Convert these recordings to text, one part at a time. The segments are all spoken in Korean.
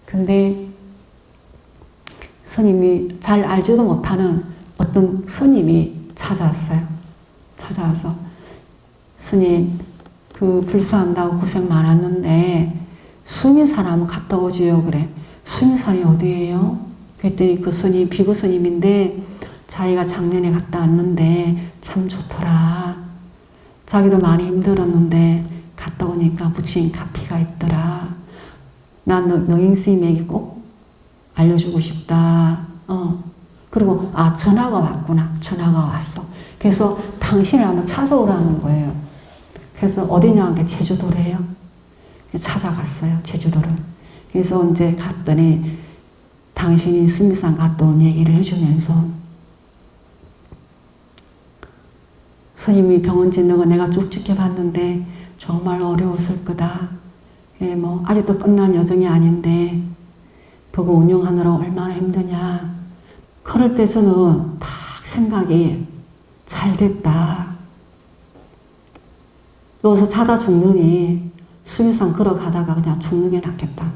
근데 스님이 잘 알지도 못하는 어떤 스님이 찾아왔어요. 찾아와서 스님 그 불사한다고 고생 많았는데 수미산 한번 갔다 오지요. 그래. 수미산이 어디예요? 그랬더니 그 스님 비구 스님인데 자기가 작년에 갔다 왔는데 참 좋더라. 자기도 많이 힘들었는데 갔다 오니까 부처님 카피가 있더라. 난 너희 스님에게 꼭 알려주고 싶다. 그리고 전화가 왔구나. 전화가 왔어. 그래서 당신을 한번 찾아오라는 거예요. 그래서 어디냐 하니까 제주도래요. 찾아갔어요. 제주도를. 그래서 이제 갔더니 당신이 수미산 갔다 온 얘기를 해주면서 스님이 병원 짓는 거 내가 쭉 지켜봤는데 정말 어려웠을 거다. 예, 뭐 아직도 끝난 여정이 아닌데 그거 운영하느라 얼마나 힘드냐. 그럴 때 저는 딱 생각이 잘 됐다. 여기서 자다 죽느니 수미산 걸어가다가 그냥 죽는 게 낫겠다.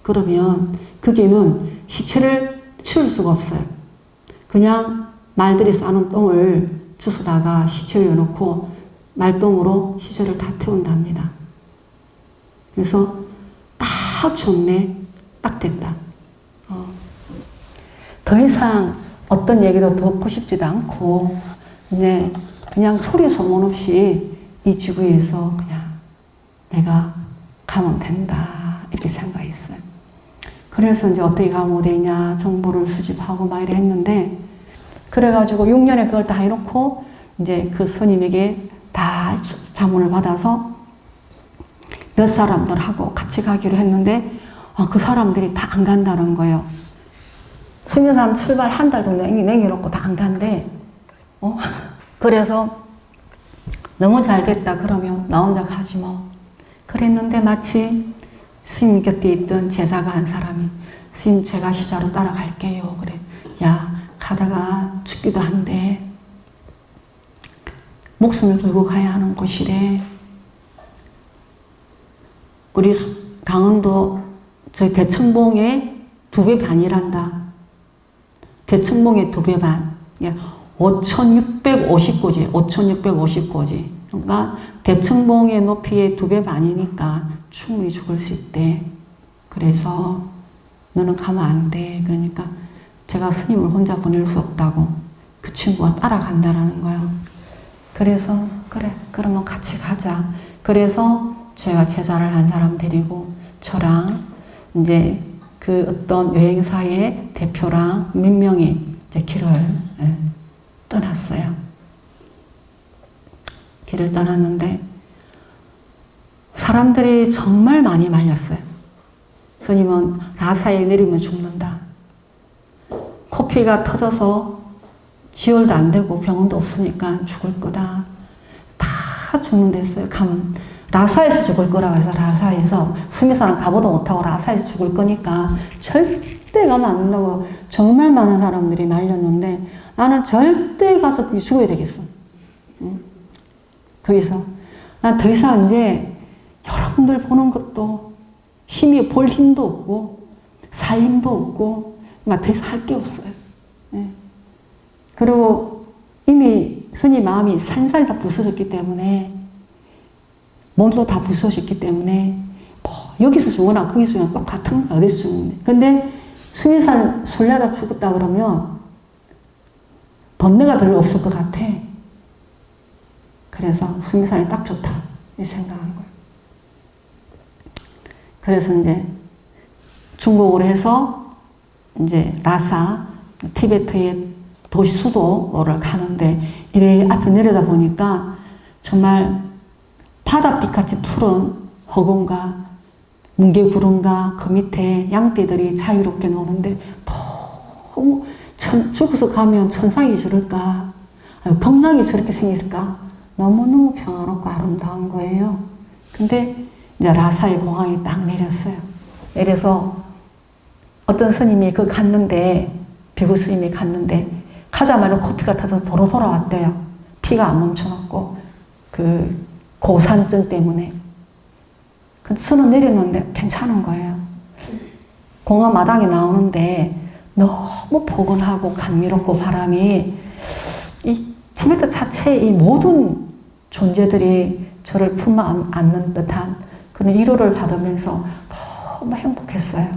그러면 그 길은 시체를 치울 수가 없어요. 그냥 말들이 싸는 똥을 주워다가 시체에 넣고 말똥으로 시체를 다 태운답니다. 그래서 딱 좋네. 딱 됐다. 더 이상 어떤 얘기도 듣고 싶지도 않고 이제 그냥 소리 소문 없이 이 지구에서 그냥 내가 가면 된다 이렇게 생각했어요. 그래서 이제 어떻게 가면 되냐 정보를 수집하고 막 이래 했는데 그래가지고 6년에 그걸 다 해놓고 이제 그 스님에게 다 자문을 받아서 몇 사람들하고 같이 가기로 했는데 그 사람들이 다 안 간다는 거예요. 수미산 출발 한 달 정도 남겨놓고 다 안 간대. 그래서 너무 잘 됐다 그러면 나 혼자 가지 뭐. 그랬는데 마치 스님 곁에 있던 제자가 한 사람이 스님 제가 시자로 따라갈게요. 그래. 야 가다가 죽기도 한데 목숨을 걸고 가야 하는 곳이래. 우리 강원도 저희 대청봉의 2배 반이란다. 대청봉의 2배 반. 5,650고지. 5,650고지. 그러니까 대청봉의 높이의 2배 반이니까 충분히 죽을 수 있대. 그래서 너는 가면 안 돼. 그러니까 제가 스님을 혼자 보낼 수 없다고 그 친구가 따라간다라는 거예요. 그래서 그래 그러면 같이 가자. 그래서 제가 제자를 한 사람 데리고 저랑 이제 그 어떤 여행사의 대표랑 몇 명이 이제 길을 떠났어요. 길을 떠났는데 사람들이 정말 많이 말렸어요. 스님은 라사에 내리면 죽는다. 코피가 터져서 지혈도 안 되고 병원도 없으니까 죽을 거다. 다 죽는데 했어요. 가면 라사에서 죽을 거라고 해서 라사에서 수미산은 가보도 못하고 라사에서 죽을 거니까 절대 가면 안 된다고 정말 많은 사람들이 말렸는데 나는 절대 가서 거기 죽어야 되겠어. 거기서 난 더 이상 이제 여러분들 보는 것도 힘이 볼 힘도 없고 살 힘도 없고 막 더 이상 할 게 없어요. 그리고 이미 스님 마음이 산산이 다 부서졌기 때문에 몸도 다 부서졌기 때문에 뭐 여기서 죽거나 거기서 죽거나 똑같은 거야. 어디서 죽는데. 근데 수미산 순례하다 죽었다 그러면 번뇌가 별로 없을 것 같아. 그래서 수미산이 딱 좋다 이 생각한 거예요. 그래서 이제 중국으로 해서 이제 라사 티베트의 도시 수도를 가는데 이래 앞에 내려다 보니까 정말 바닷빛같이 푸른 허공과 뭉게구름과 그 밑에 양떼들이 자유롭게 노는데 너무 죽어서 가면 천상이 저럴까 극락이 저렇게 생겼을까 너무너무 평화롭고 아름다운 거예요. 근데 이제 라사의 공항에 딱 내렸어요. 내려서 어떤 스님이 그 갔는데 비구 스님이 갔는데 가자마자 코피가 터져서 도로 돌아왔대요. 피가 안 멈춰놓고 그 고산증 때문에. 근데 저는 내렸는데 괜찮은 거예요. 공항 마당에 나오는데 너무 포근하고 감미롭고 바람이 이 티베트 자체의 이 모든 존재들이 저를 품어 안는 듯한 그런 위로를 받으면서 너무 행복했어요.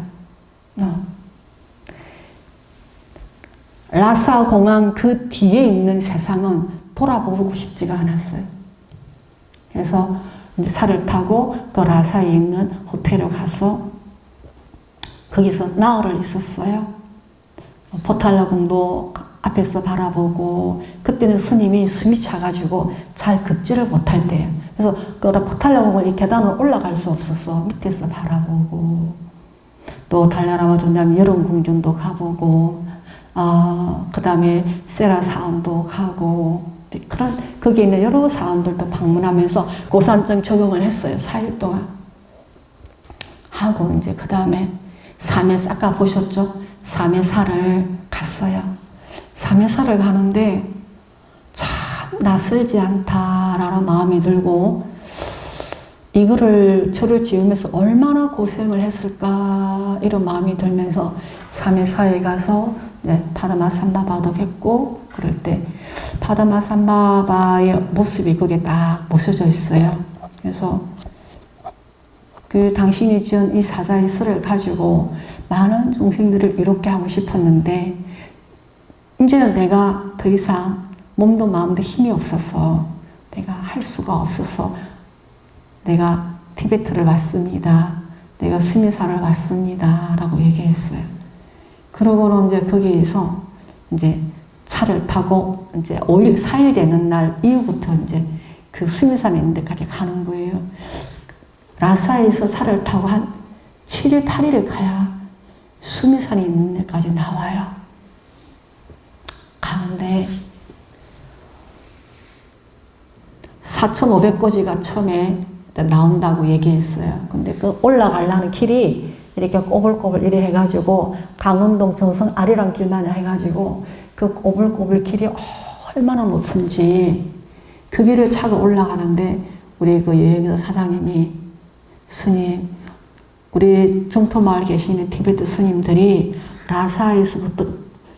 라사 공항 그 뒤에 있는 세상은 돌아보고 싶지가 않았어요. 그래서 이제 차를 타고 그 라사에 있는 호텔에 가서 거기서 나흘을 있었어요. 포탈라궁도 앞에서 바라보고, 그때는 스님이 숨이 차가지고 잘 걷지를 못할 때예요. 그래서 그 포탈라궁을 이 계단을 올라갈 수 없어서 밑에서 바라보고, 또 달라라마 존자님 여름궁전도 가보고, 그 다음에 세라 사원도 가고, 그런 거기에 있는 여러 사원들도 방문하면서 고산증 적응을 했어요. 4일 동안 하고, 이제 그 다음에 삼해사, 아까 보셨죠? 삼해사를 갔어요. 삼해사를 가는데 참 낯설지 않다라는 마음이 들고, 이거를 저를 지으면서 얼마나 고생을 했을까 이런 마음이 들면서 삼해사에 가서 파다마삼바바도 뵙고, 그럴 때 파다마삼바바의 모습이 거기에 딱 모셔져 있어요. 그래서 그 당신이 지은 이 사자의 설을 가지고 많은 중생들을 이롭게 하고 싶었는데, 이제는 내가 더 이상 몸도 마음도 힘이 없어서 내가 할 수가 없어서 내가 티베트를 왔습니다. 내가 스미사를 왔습니다. 라고 얘기했어요. 그러고는 이제 거기에서 이제 차를 타고 이제 5일, 4일 되는 날 이후부터 이제 그 스미산에 있는 데까지 가는 거예요. 라사에서 차를 타고 한 7일, 8일을 가야 수미산이 있는 데까지 나와요. 가는데 4,500고지가 처음에 나온다고 얘기했어요. 근데 그 올라가려는 길이 이렇게 꼬불꼬불 이래 해가지고 강원동 정선 아리랑 길만 해가지고 그 꼬불꼬불 길이 얼마나 높은지 그 길을 차고 올라가는데 우리 그 여행사 사장님이, 스님, 우리 정토마을 계시는 티베트 스님들이 라사에서부터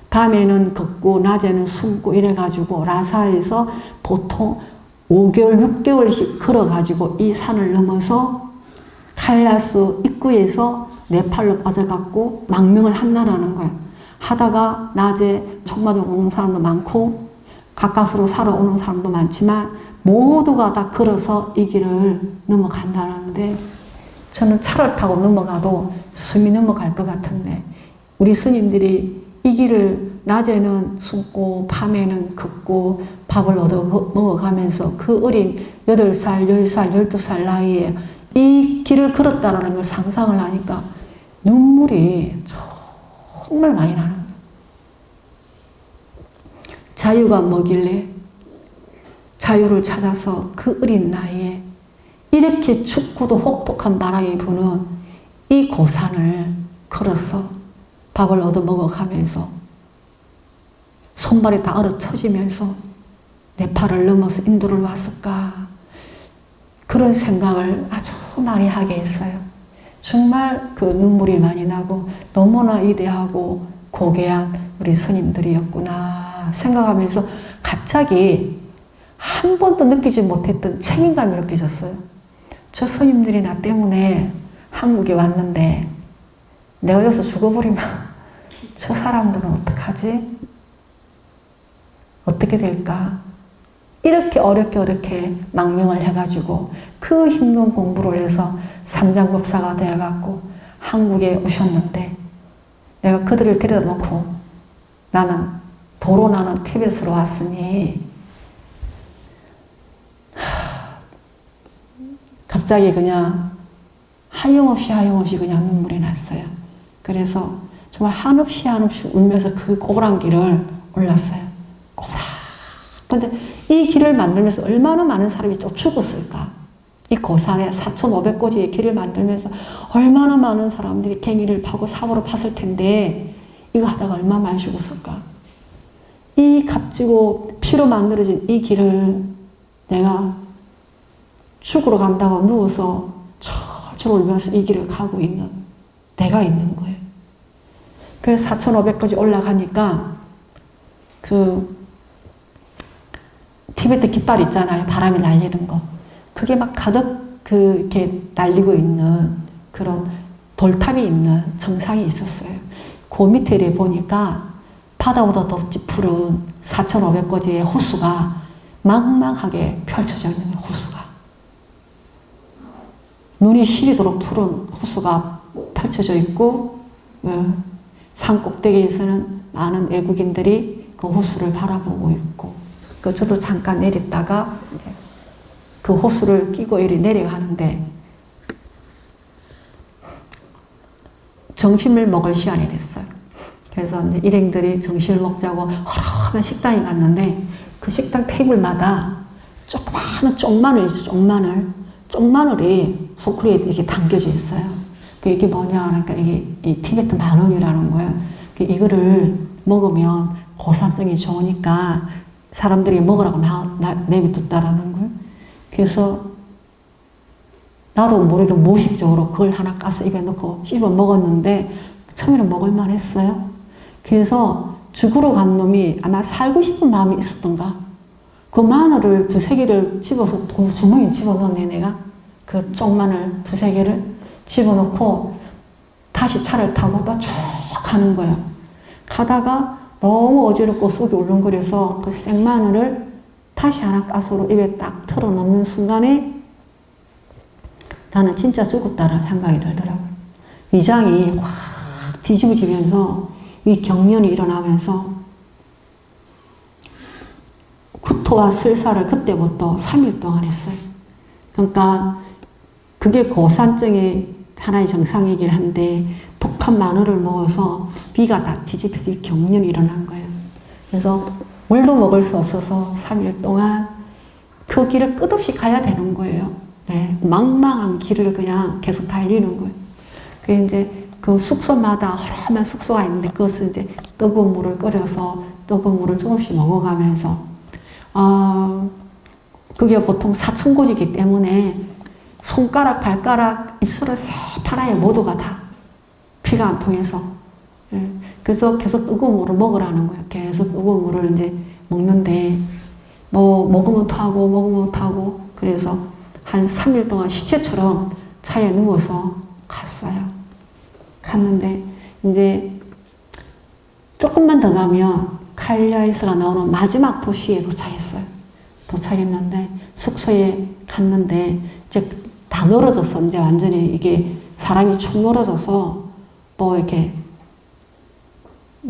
밤에는 걷고 낮에는 숨고 이래가지고 라사에서 보통 5개월, 6개월씩 걸어가지고 이 산을 넘어서 카일라스 입구에서 네팔로 빠져갖고 망명을 한다라는 거예요. 하다가 낮에 청마도 오는 사람도 많고 가까스로 살아 오는 사람도 많지만 모두가 다 걸어서 이 길을 넘어간다는데, 저는 차를 타고 넘어가도 숨이 넘어갈 것 같은데 우리 스님들이 이 길을 낮에는 숨고 밤에는 걷고 밥을 얻어 먹어가면서 그 어린 8살, 10살, 12살 나이에 이 길을 걸었다는 걸 상상을 하니까 눈물이 정말 많이 나는 거예요. 자유가 뭐길래 자유를 찾아서 그 어린 나이에 이렇게 춥고도 혹독한 바람이 부는 이 고산을 걸어서 밥을 얻어 먹어가면서 손발이 다 얼어 터지면서 네팔을 넘어서 인도를 왔을까, 그런 생각을 아주 많이 하게 했어요. 정말 그 눈물이 많이 나고 너무나 위대하고 고귀한 우리 스님들이었구나 생각하면서 갑자기 한 번도 느끼지 못했던 책임감이 느껴졌어요. 저 스님들이 나 때문에 한국에 왔는데 내가 여기서 죽어버리면 저 사람들은 어떡하지? 어떻게 될까? 이렇게 어렵게 망명을 해가지고 그 힘든 공부를 해서 삼장법사가 되어갖고 한국에 오셨는데 내가 그들을 데려다 놓고 나는 도로 나는 티벳으로 왔으니 갑자기 그냥 하염없이 그냥 눈물이 났어요. 그래서 정말 한없이 울면서 그 꼬부란 길을 올랐어요. 꼬부라. 근데 이 길을 만들면서 얼마나 많은 사람이 또 죽었을까? 이 고산에 4,500고지의 길을 만들면서 얼마나 많은 사람들이 갱이를 파고 사고로 팠을 텐데 이거 하다가 얼마나 많이 죽었을까? 이 값지고 피로 만들어진 이 길을 내가 죽으러 간다고 누워서 철철 울면서 이 길을 가고 있는 내가 있는 거예요. 그래서 4,500까지 올라가니까 그 티베트 깃발 있잖아요. 바람이 날리는 거. 그게 막 가득 이렇게 날리고 있는 그런 돌탑이 있는 정상이 있었어요. 그 밑에 보니까 바다보다 더 푸른 4,500거지의 호수가 망망하게 펼쳐져 있는 호수가. 눈이 시리도록 푸른 호수가 펼쳐져 있고, 산 꼭대기에서는 많은 외국인들이 그 호수를 바라보고 있고, 저도 잠깐 내렸다가 이제 그 호수를 끼고 이리 내려가는데 점심을 먹을 시간이 됐어요. 그래서 이제 일행들이 점심을 먹자고 허름한 식당에 갔는데 그 식당 테이블마다 조그마한 쪽마늘 있죠. 쪽마늘이 소쿠리에 이렇게 담겨져 있어요. 이게 뭐냐 그러니까 이게 이 티베트 만원이라는 거예요. 이거를 먹으면 고산증이 좋으니까 사람들이 먹으라고 내비뒀다라는 거예요. 그래서 나도 모르게 무의식적으로 그걸 하나 까서 입에 넣고 씹어 먹었는데 처음에는 먹을만 했어요. 그래서 죽으러 간 놈이 아마 살고 싶은 마음이 있었던가. 그 마늘을 두세 개를 집어서 주머니에 집어넣네 내가. 그 쪽마늘 두세 개를 집어넣고 다시 차를 타고 또 쭉 가는 거예요. 가다가 너무 어지럽고 속이 울렁거려서 그 생마늘을 다시 하나 가스로 입에 딱 털어 넣는 순간에 나는 진짜 죽었다라는 생각이 들더라고요. 위장이 확 뒤집어지면서 위 경련이 일어나면서 구토와 설사를 그때부터 3일 동안 했어요. 그러니까 그게 고산증의 하나의 정상이긴 한데 독한 마늘을 먹어서 위가 다 뒤집혀서 이 경련이 일어난 거예요. 그래서 물도 먹을 수 없어서 3일 동안 그 길을 끝없이 가야 되는 거예요. 네, 망망한 길을 그냥 계속 달리는 거예요. 그 이제 그 숙소마다 허름한 숙소가 있는데 그것을 이제 뜨거운 물을 끓여서 뜨거운 물을 조금씩 먹어가면서 그게 보통 사천고지이기 때문에 손가락, 발가락, 입술을 새파랗게 모두가 다 피가 안 통해서 그래서 계속 뜨거운 물을 먹으라는 거예요. 계속 뜨거운 물을 이제 먹는데 뭐 먹으면 토하고 그래서 한 3일 동안 시체처럼 차에 누워서 갔어요. 갔는데 이제 조금만 더 가면 칼야이스가 나오는 마지막 도시에 도착했어요. 도착했는데 숙소에 갔는데 이제 다 늘어졌어. 이제 완전히 이게 사람이 축 늘어져서 뭐 이렇게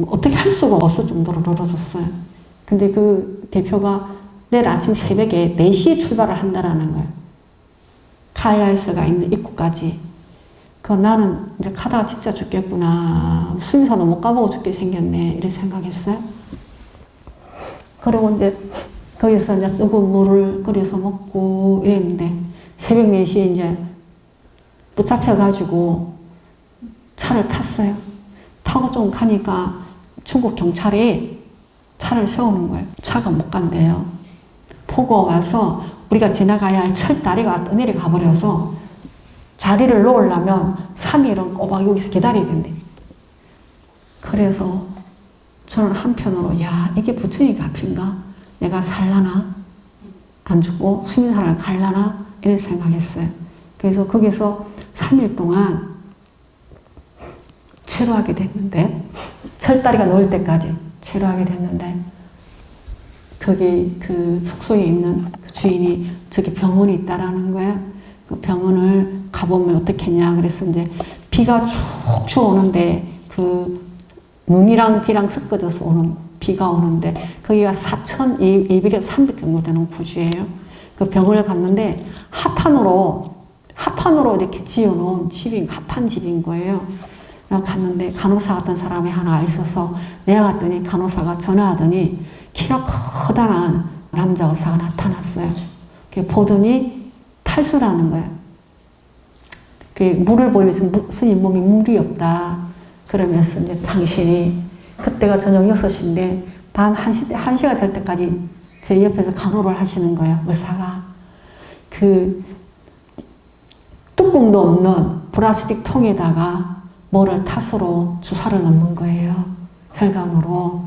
어떻게 할 수가 없을 정도로 늘어졌어요. 근데 그 대표가 내일 아침 새벽에 4시에 출발을 한다라는 거예요. 칼라이스가 있는 입구까지. 나는 이제 가다가 진짜 죽겠구나. 수의사도 못 가보고 죽게 생겼네. 이렇게 생각했어요. 그리고 이제 거기서 이제 뜨거운 물을 끓여서 먹고 이랬는데 새벽 4시에 이제 붙잡혀가지고 차를 탔어요. 타고 좀 가니까 중국 경찰이 차를 세우는 거예요. 차가 못 간대요. 보고 와서 우리가 지나가야 할 철다리가 떠내려가 버려서 자리를 놓으려면 3일은 꼬박 여기서 기다려야 된대. 그래서 저는 한편으로 야 이게 부처님 앞인가? 내가 살라나? 안 죽고 수민사를 갈라나? 이런 생각했어요. 그래서 거기서 3일 동안 체류하게 됐는데 철다리가 놓을 때까지 체류하게 됐는데 거기 그 숙소에 있는 그 주인이 저기 병원이 있다라는 거야. 그 병원을 가보면 어떻겠냐. 그래서 이제 비가 쭉쭉 오는데 그 눈이랑 비랑 섞어져서 오는 비가 오는데 거기가 4,200에서 300 정도 되는 구주예요. 그 병원을 갔는데 합판으로 이렇게 지어놓은 집인 합판 집인 거예요. 갔는데 간호사 같은 사람이 하나 있어서 내가 갔더니 간호사가 전화하더니 키가 커다란 남자 의사가 나타났어요. 보더니 탈수라는 거예요. 물을 보이면서 스님 몸이 물이 없다. 그러면서 이제 당신이 그때가 저녁 6시인데 밤 1시가 될 때까지 제 옆에서 간호를 하시는 거예요. 의사가. 그 뚜껑도 없는 플라스틱 통에다가 뭐를 탓으로 주사를 넣는 거예요. 혈관으로.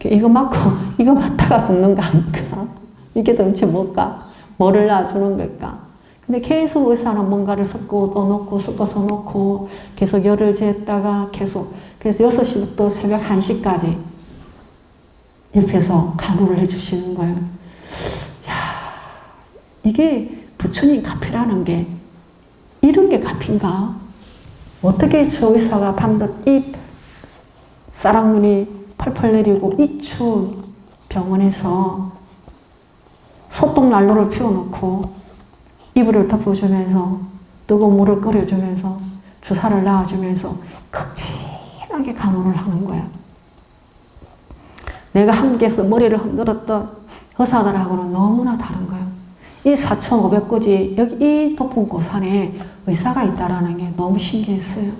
이거 맞고 이거 맞다가 죽는 거 아닐까? 이게 도대체 뭘까? 뭐를 놔주는 걸까? 근데 계속 의사는 뭔가를 섞고 또 넣고 섞어서 넣고 계속 열을 재다가 계속 그래서 6시부터 새벽 1시까지 옆에서 간호를 해주시는 거예요. 야, 이게 부처님 카페라는 게 이런 게 카페인가? 어떻게 저 의사가 밤낮 이 쌀랑눈이 펄펄 내리고 이 추운 병원에서 소똥난로를 피워놓고 이불을 덮어주면서 뜨거운 물을 끓여주면서 주사를 놔주면서 극진하게 간호를 하는 거야. 내가 한국에서 머리를 흔들었던 의사들하고는 너무나 다른 거예요. 이 4,500고지 여기 이 높은 고산에 의사가 있다라는 게 너무 신기했어요.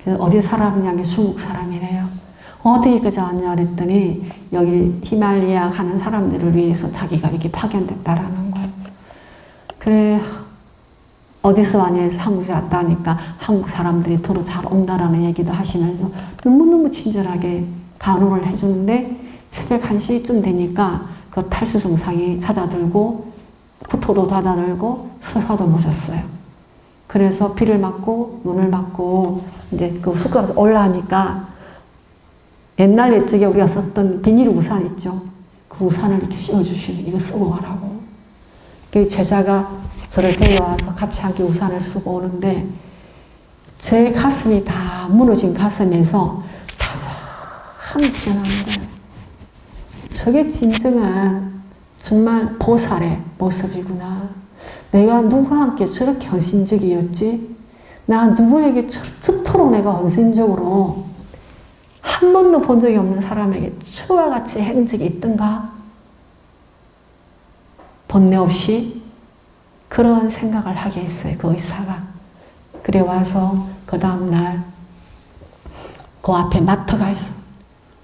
그래서 어디 사람이냐? 중국 사람이래요. 어디 그저 왔냐 그랬더니 여기 히말리아 가는 사람들을 위해서 자기가 이렇게 파견됐다라는 거예요. 그래 어디서 왔냐 해서 한국에 왔다니까 한국 사람들이 더러 잘 온다라는 얘기도 하시면서 너무너무 친절하게 간호를 해주는데 새벽 1시쯤 되니까 그 탈수 증상이 찾아들고 구토도 찾아들고 서사도 멎었어요. 그래서 비를 맞고 눈을 맞고 이제 그 숟가락에서 올라가니까 옛날 옛적에 우리가 썼던 비닐 우산 있죠. 그 우산을 이렇게 씌워주시는 이거 쓰고 가라고. 그 제자가 저를 데려와서 같이 함께 우산을 쓰고 오는데 제 가슴이 다 무너진 가슴에서 따스함이 나는 거예요. 저게 진정한 정말 보살의 모습이구나. 내가 누구와 함께 저렇게 헌신적이었지? 나 누구에게 저토록 내가 헌신적으로 한 번도 본 적이 없는 사람에게 저와 같이 한 적이 있던가? 본내 없이 그런 생각을 하게 했어요. 그 의사가. 그래 와서 그 다음날 그 앞에 마트가 있어.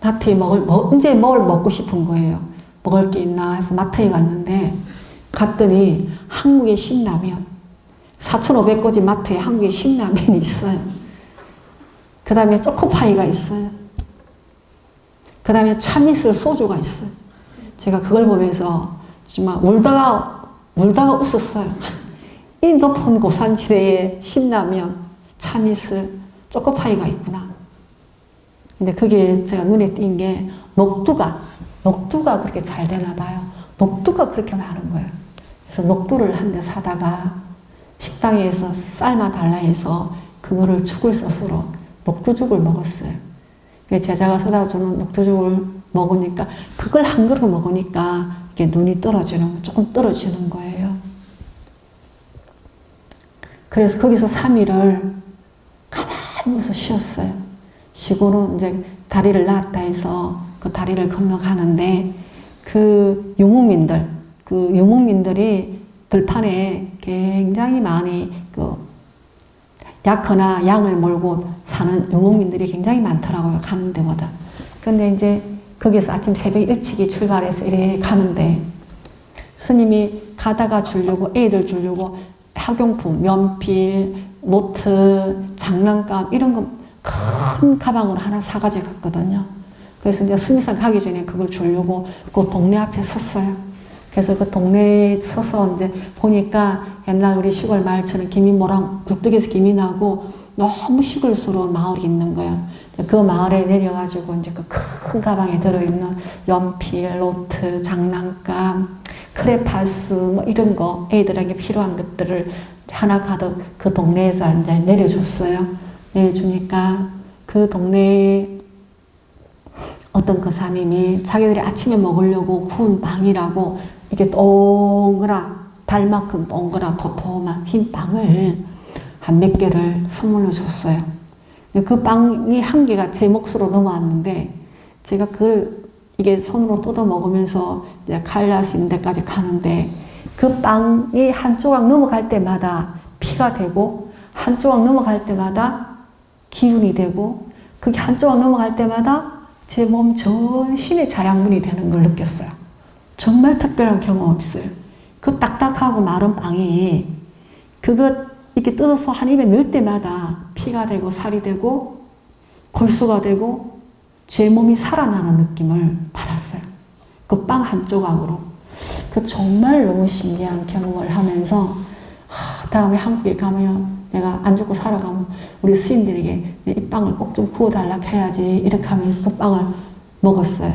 마트에 이제 뭘 먹고 싶은 거예요. 먹을 게 있나 해서 마트에 갔는데 갔더니 한국의 신라면 4,500고지 마트에 한국의 신라면이 있어요. 그 다음에 초코파이가 있어요. 그 다음에 참이슬 소주가 있어요. 제가 그걸 보면서 정말 울다가 웃었어요. 이 높은 고산지대에 신라면, 참이슬, 초코파이가 있구나. 근데 그게 제가 눈에 띈 게 녹두가 그렇게 잘 되나 봐요. 녹두가 그렇게 많은 거예요. 그래서 녹두를 한 대 사다가 식당에서 삶아 달라 해서 그거를 죽을 소스로 녹두죽을 먹었어요. 제자가 사다 주는 녹두죽을 먹으니까 그걸 한 그릇 먹으니까 이게 눈이 조금 떨어지는 거예요. 그래서 거기서 3일을 가만히 있어 쉬었어요. 쉬고는 이제 다리를 놨다 해서 그 다리를 건너가는데 그 유목민들이 들판에 굉장히 많이 약거나 양을 몰고 사는 유목민들이 굉장히 많더라고요. 가는 데마다. 근데 이제 거기서 아침 새벽 일찍이 출발해서 이렇게 가는데 스님이 가다가 주려고 애들 주려고 학용품, 연필, 노트, 장난감 이런 거 큰 가방으로 하나 사가지고 갔거든요. 그래서 이제 수미산 가기 전에 그걸 주려고 그 동네 앞에 섰어요. 그래서 그 동네에 서서 이제 보니까 옛날 우리 시골 마을처럼 김이 모랑 굴뚝에서 김이 나고 너무 시골스러운 마을이 있는 거예요. 그 마을에 내려가지고 이제 그 큰 가방에 들어있는 연필, 노트, 장난감, 크레파스 뭐 이런 거 애들에게 필요한 것들을 하나 가득 그 동네에서 이제 내려줬어요. 내려주니까 그 동네에 어떤 그 사님이 자기들이 아침에 먹으려고 구운 빵이라고 이렇게 동그란 달만큼 동그란 도톰한 흰 빵을 한 몇 개를 선물로 줬어요. 그 빵이 한 개가 제 몫으로 넘어왔는데 제가 그걸 이게 손으로 뜯어 먹으면서 이제 칼라신 데까지 가는데 그 빵이 한 조각 넘어갈 때마다 피가 되고 한 조각 넘어갈 때마다 기운이 되고 그게 한 조각 넘어갈 때마다 제 몸 전신에 자양분이 되는 걸 느꼈어요. 정말 특별한 경험 없어요. 그 딱딱하고 마른 빵이 그거 이렇게 뜯어서 한 입에 넣을 때마다 피가 되고 살이 되고 골수가 되고 제 몸이 살아나는 느낌을 받았어요. 그 빵 한 조각으로. 그 정말 너무 신기한 경험을 하면서 다음에 한국에 가면 내가 안 죽고 살아가면 우리 스님들에게 이 빵을 꼭 좀 구워달라고 해야지 이렇게 하면서 그 빵을 먹었어요.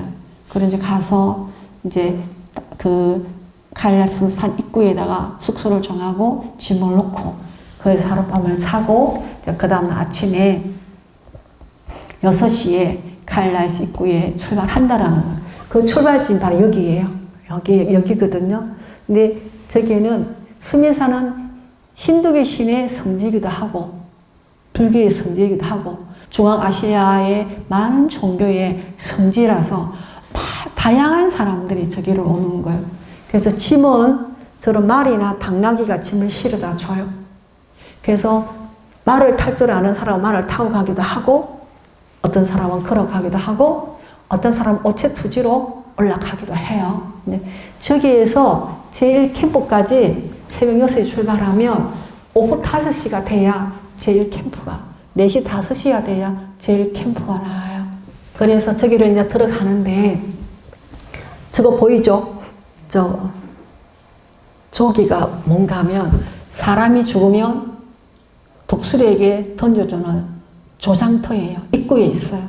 그리고 이제 가서 이제 그 가일라스 산 입구에다가 숙소를 정하고 짐을 놓고 거기서 하룻밤을 자고 그 다음날 아침에 6시에 가일라스 입구에 출발한다라는 거예요. 그 출발지는 바로 여기예요. 여기거든요. 근데 저기에는 수미산은 힌두교 신의 성지이기도 하고 불교의 성지이기도 하고 중앙아시아의 많은 종교의 성지라서 다양한 사람들이 저기를 오는 거예요. 그래서 짐은 저런 말이나 당나귀가 짐을 실어다 줘요. 그래서 말을 탈 줄 아는 사람은 말을 타고 가기도 하고 어떤 사람은 걸어가기도 하고 어떤 사람은 오체투지로 올라가기도 해요. 근데 저기에서 제1캠프까지 새벽 6시에 출발하면 오후 5시가 돼야 제1캠프가 4시 5시가 돼야 제1캠프가 나와요. 그래서 저기를 이제 들어가는데 저거 보이죠? 저기가 뭔가 하면 사람이 죽으면 독수리에게 던져주는 조장터예요. 입구에 있어요.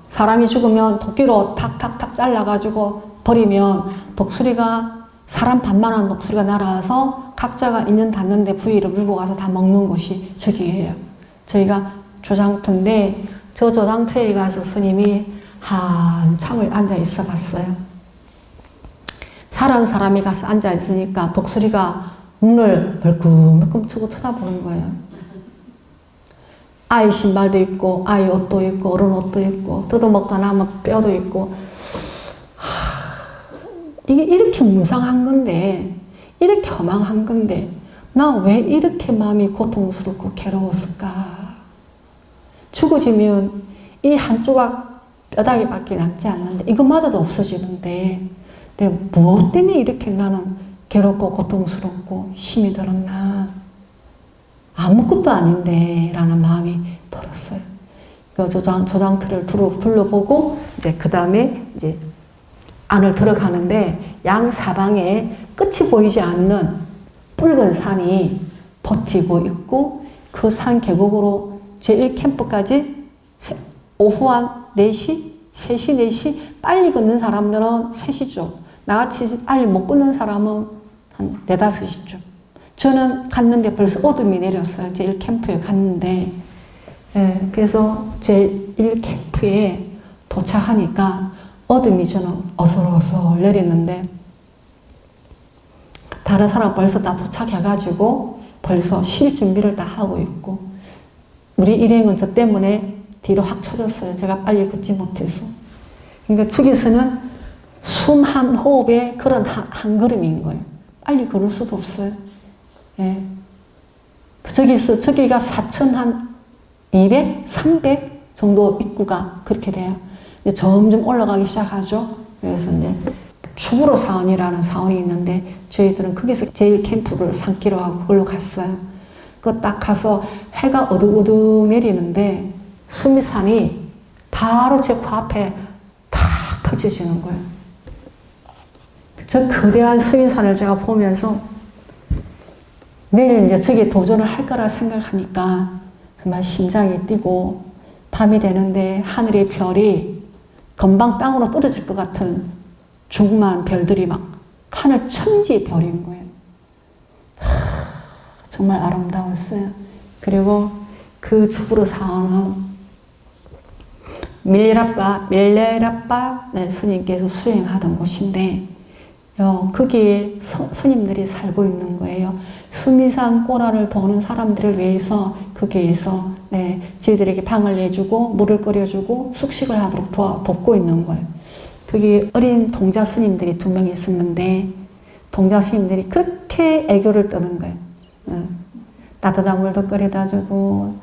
사람이 죽으면 도끼로 탁탁탁 잘라가지고 버리면 독수리가 사람 반만한 독수리가 날아와서 각자가 있는 닿는데 부위를 물고 가서 다 먹는 곳이 저기예요. 저희가 조장터인데 저 조장터에 가서 스님이 한참을 앉아 있어 봤어요. 살아난 사람이 가서 앉아 있으니까 독수리가 눈을 멀끔멀끔 치고 쳐다보는 거예요. 아이 신발도 있고 아이 옷도 있고 어른 옷도 있고 뜯어먹다 남은 뼈도 있고 이게 이렇게 무상한 건데 이렇게 허망한 건데 나 왜 이렇게 마음이 고통스럽고 괴로웠을까? 죽어지면 이 한 조각 뼈다귀밖에 남지 않는데 이것마저도 없어지는데 내가 무엇 때문에 이렇게 나는 괴롭고 고통스럽고 힘이 들었나? 아무것도 아닌데 라는 마음이 들었어요. 그 조장터를 둘러보고 이제 그 다음에 이제 안을 들어가는데 양 사방에 끝이 보이지 않는 붉은 산이 버티고 있고 그 산 계곡으로 제1캠프까지 오후 한 4시? 3시, 4시 빨리 걷는 사람들은 3시쯤 나같이 빨리 못 걷는 사람은 한 4, 5시쯤 저는 갔는데 벌써 어둠이 내렸어요. 제1캠프에 갔는데 그래서 제1캠프에 도착하니까 어둠이 저는 어슬어슬 내렸는데 다른 사람 벌써 다 도착해가지고 벌써 쉴 준비를 다 하고 있고 우리 일행은 저 때문에 뒤로 확 쳐졌어요. 제가 빨리 걷지 못해서. 그러니까 저기서는 숨 한 호흡에 그런 한 걸음인 거예요. 빨리 걸을 수도 없어요. 예. 저기가 4,200, 300 정도 입구가 그렇게 돼요. 이제 점점 올라가기 시작하죠. 그래서 이제 추구로 사원이라는 사원이 있는데 저희들은 거기서 제1캠프를 삼기로 하고 그걸로 갔어요. 그 딱 가서 해가 어둑어둑 내리는데 수미산이 바로 제 코앞에 탁 펼쳐지는 거예요. 저 거대한 수미산을 제가 보면서 내일 이제 저기 도전을 할 거라 생각하니까 정말 심장이 뛰고 밤이 되는데 하늘의 별이 금방 땅으로 떨어질 것 같은 조그만 별들이 막 하늘 천지의 별인 거예요. 정말 아름다웠어요. 그리고 그 죽으로 사원은 밀레라빠 스님께서 수행하던 곳인데 거기에 스님들이 살고 있는 거예요. 수미산 꼬라를 도는 사람들을 위해서 거기에서 저희들에게 방을 내주고 물을 끓여주고 숙식을 하도록 돕고 있는 거예요. 거기 어린 동자 스님들이 2명 있었는데 동자 스님들이 그렇게 애교를 떠는 거예요. 따뜻한 물도 끓여다 주고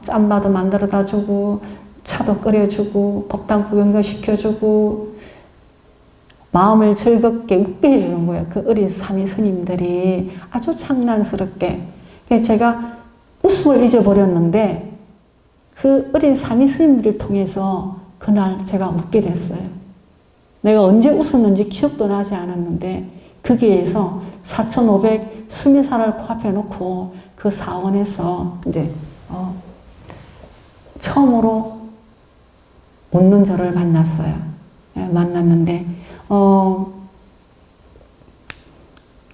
짬바도 만들어다 주고 차도 끓여주고 법당 구경도 시켜주고 마음을 즐겁게 웃게 해주는 거예요. 그 어린 사미 스님들이 아주 장난스럽게. 제가 웃음을 잊어버렸는데 그 어린 사미 스님들을 통해서 그날 제가 웃게 됐어요. 내가 언제 웃었는지 기억도 나지 않았는데 거기에서 4,500 수미사를 코앞에 놓고 그 사원에서 이제 처음으로 웃는 저를 만났어요. 만났는데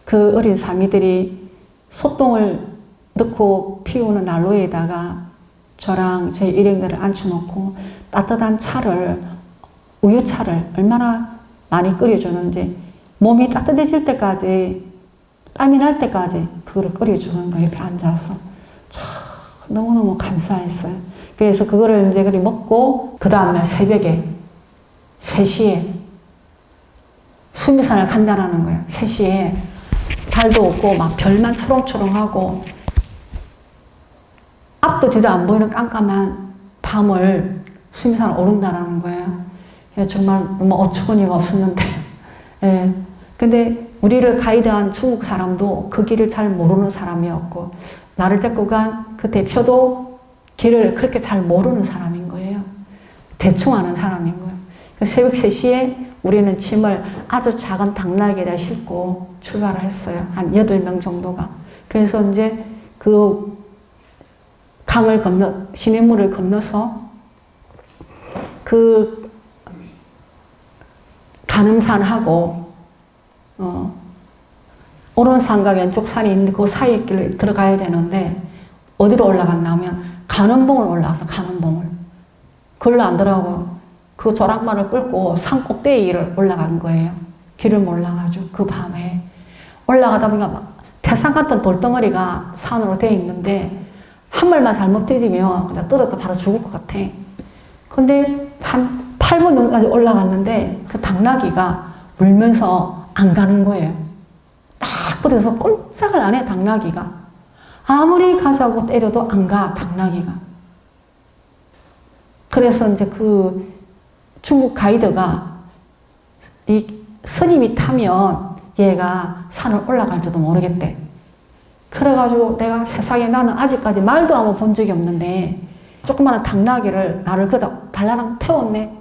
그 어린 사미들이 소똥을 넣고 피우는 난로에다가 저랑 저희 일행들을 앉혀놓고 따뜻한 차를, 우유차를 얼마나 많이 끓여주는지 몸이 따뜻해질 때까지, 땀이 날 때까지 그거를 끓여주는 거예요. 옆에 앉아서. 참 너무너무 감사했어요. 그래서 그거를 이제 그리 먹고 그 다음날 새벽에 3시에 수미산을 간다라는 거예요. 3시에 달도 없고 막 별만 초롱초롱하고 앞도 뒤도 안 보이는 깜깜한 밤을 수미산을 오른다라는 거예요. 정말 너무 어처구니가 없었는데 예. 근데 우리를 가이드한 중국 사람도 그 길을 잘 모르는 사람이었고 나를 데리고 간 그 대표도 길을 그렇게 잘 모르는 사람인 거예요. 대충 아는 사람인 거예요. 새벽 3시에 우리는 짐을 아주 작은 당나귀에다 싣고 출발을 했어요. 한 8명 정도가. 그래서 이제 그 강을 시냇물을 건너서 그 가늠산하고 오른산과 왼쪽 산이 있는데 그 사이의 길을 들어가야 되는데 어디로 올라갔나 하면 간음봉을 올라가서 간음봉을 그걸로 안 들어가고 그 조랑말을 끌고 산 꼭대기를 올라간 거예요. 길을 몰라가지고 그 밤에 올라가다 보니까 막 태산 같은 돌덩어리가 산으로 되어 있는데 한 발만 잘못 디디면 그냥 떨어져 바로 죽을 것 같아. 근데 한 8분 정도까지 올라갔는데 그 당나귀가 울면서 안 가는 거예요. 딱 붙어서 꼼짝을 안 해, 당나귀가. 아무리 가자고 때려도 안 가, 당나귀가. 그래서 이제 그 중국 가이드가 이 스님이 타면 얘가 산을 올라갈지도 모르겠대. 그래가지고 내가 세상에 나는 아직까지 말도 한번 본 적이 없는데 조그마한 당나귀를 나를 그다 달라랑 태웠네.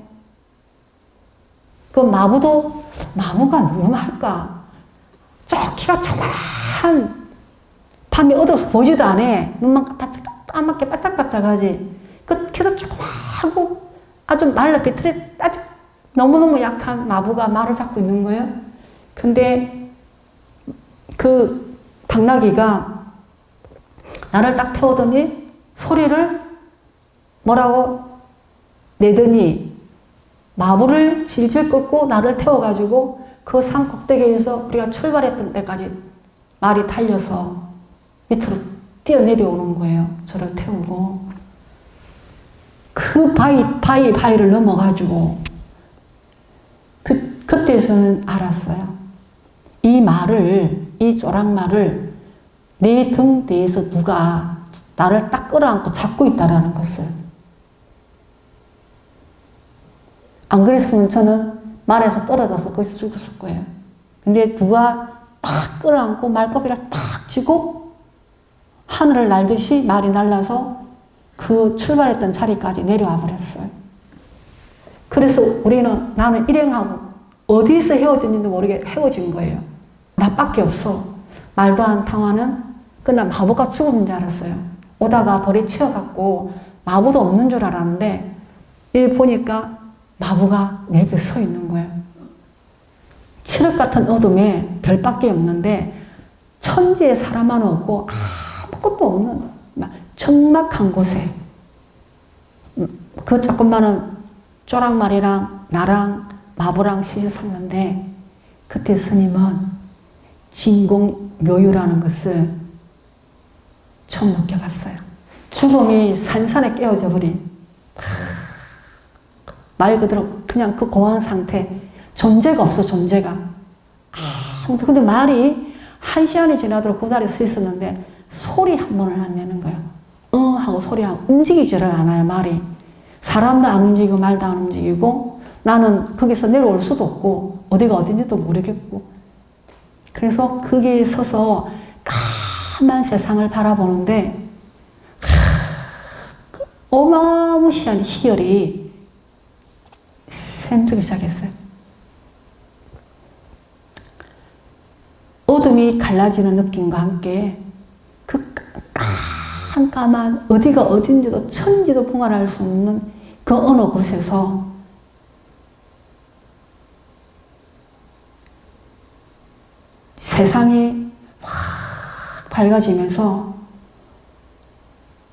그 마부가 위험할까? 저 키가 조그만 밤에 어두워서 보지도 않아. 눈만 까맣게 바짝바짝하지. 그 키도 조그마하고 아주 말라 비틀에 아주 너무너무 약한 마부가 말을 잡고 있는 거예요. 근데 그 당나귀가 나를 딱 태우더니 소리를 뭐라고 내더니 마부를 질질 끌고 나를 태워가지고 그 산 꼭대기에서 우리가 출발했던 데까지 말이 달려서 밑으로 뛰어내려오는 거예요. 저를 태우고. 그 바위를 넘어가지고 그때서는 알았어요. 이 조랑말을 내 등 뒤에서 누가 나를 딱 끌어안고 잡고 있다라는 것을. 안 그랬으면 저는 말에서 떨어져서 거기서 죽었을 거예요. 근데 누가 딱 끌어안고 말꼬비를 딱 쥐고 하늘을 날듯이 말이 날라서 그 출발했던 자리까지 내려와 버렸어요. 그래서 나는 일행하고 어디서 헤어졌는지도 모르게 헤어진 거예요. 나밖에 없어. 말도 안 통하는 그날 마부가 죽은 줄 알았어요. 오다가 돌이 치여갖고 마부도 없는 줄 알았는데 일 보니까 마부가 내 옆에 서 있는 거예요. 칠흑 같은 어둠에 별밖에 없는데 천지에 사람 하나 없고 아무것도 없는 적막한 곳에 그 조그마한 쪼랑말이랑 나랑 마부랑 셋이 섰는데 그때 스님은 진공묘유라는 것을 처음 느껴봤어요. 죽음이 산산에 깨어져 버린 말 그대로 그냥 그 공황 상태, 존재가 없어, 존재가. 근데 말이 1시간이 지나도록 그 자리에 서 있었는데 소리 한 번을 안 내는 거예요. 하고 소리하고 움직이지를 않아요, 말이. 사람도 안 움직이고 말도 안 움직이고 나는 거기서 내려올 수도 없고 어디가 어딘지도 모르겠고. 그래서 거기에 서서 까만 세상을 바라보는데 어마무시한 희열이 샘트기 시작했어요. 어둠이 갈라지는 느낌과 함께 그 깜깜한 어디가 어딘지도 천지도 봉안할 수 없는 그 어느 곳에서 세상이 확 밝아지면서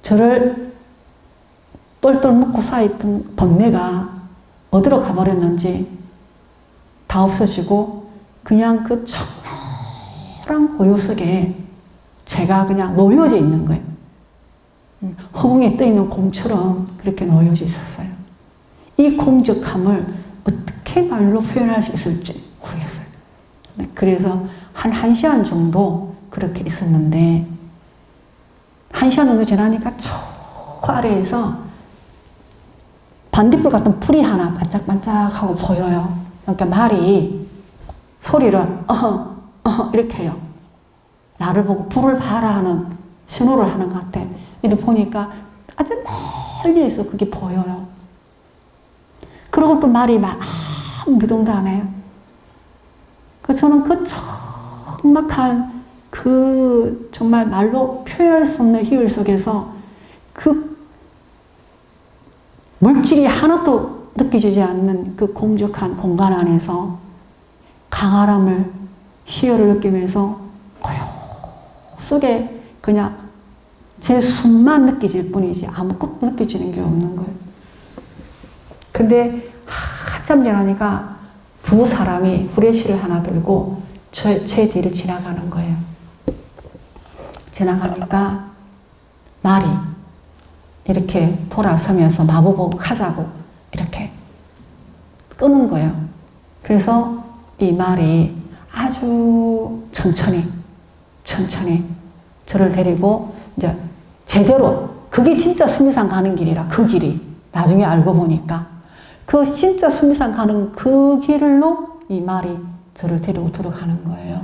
저를 똘똘 묶고 쌓여있던 번뇌가 어디로 가버렸는지 다 없어지고 그냥 그 청결한 고요 속에 제가 그냥 놓여져 있는 거예요. 허공에 떠있는 공처럼 그렇게 놓여져 있었어요. 이 공적함을 어떻게 말로 표현할 수 있을지 모르겠어요. 그래서 한 1시간 정도 그렇게 있었는데 1시간 정도 지나니까 저 아래에서 반딧불 같은 불이 하나 반짝반짝하고 보여요. 그러니까 말이 소리를 이렇게 해요. 나를 보고 불을 봐라 하는 신호를 하는 것 같아. 이렇게 보니까 아주 멀리서 그게 보여요. 그리고 또 말이 막 아무 미동도 안 해요. 저는 그 적막한 그 정말 말로 표현할 수 없는 희열 속에서 그 물질이 하나도 느껴지지 않는 그 공적한 공간 안에서 강활함을 희열을 느끼면서 고요 속에 그냥 제 숨만 느껴질 뿐이지 아무것도 느껴지는 게 없는 거예요. 근데 한참 지나니까 두 사람이 후레쉬를 하나 들고 제 뒤를 지나가는 거예요. 지나가니까 말이 이렇게 돌아서면서 마법을 하자고 이렇게 끄는 거예요. 그래서 이 말이 아주 천천히 저를 데리고 이제 제대로 그게 진짜 수미산 가는 길이라 그 길이 나중에 알고 보니까 그 진짜 수미산 가는 그 길로 이 말이 저를 데리고 들어가는 거예요.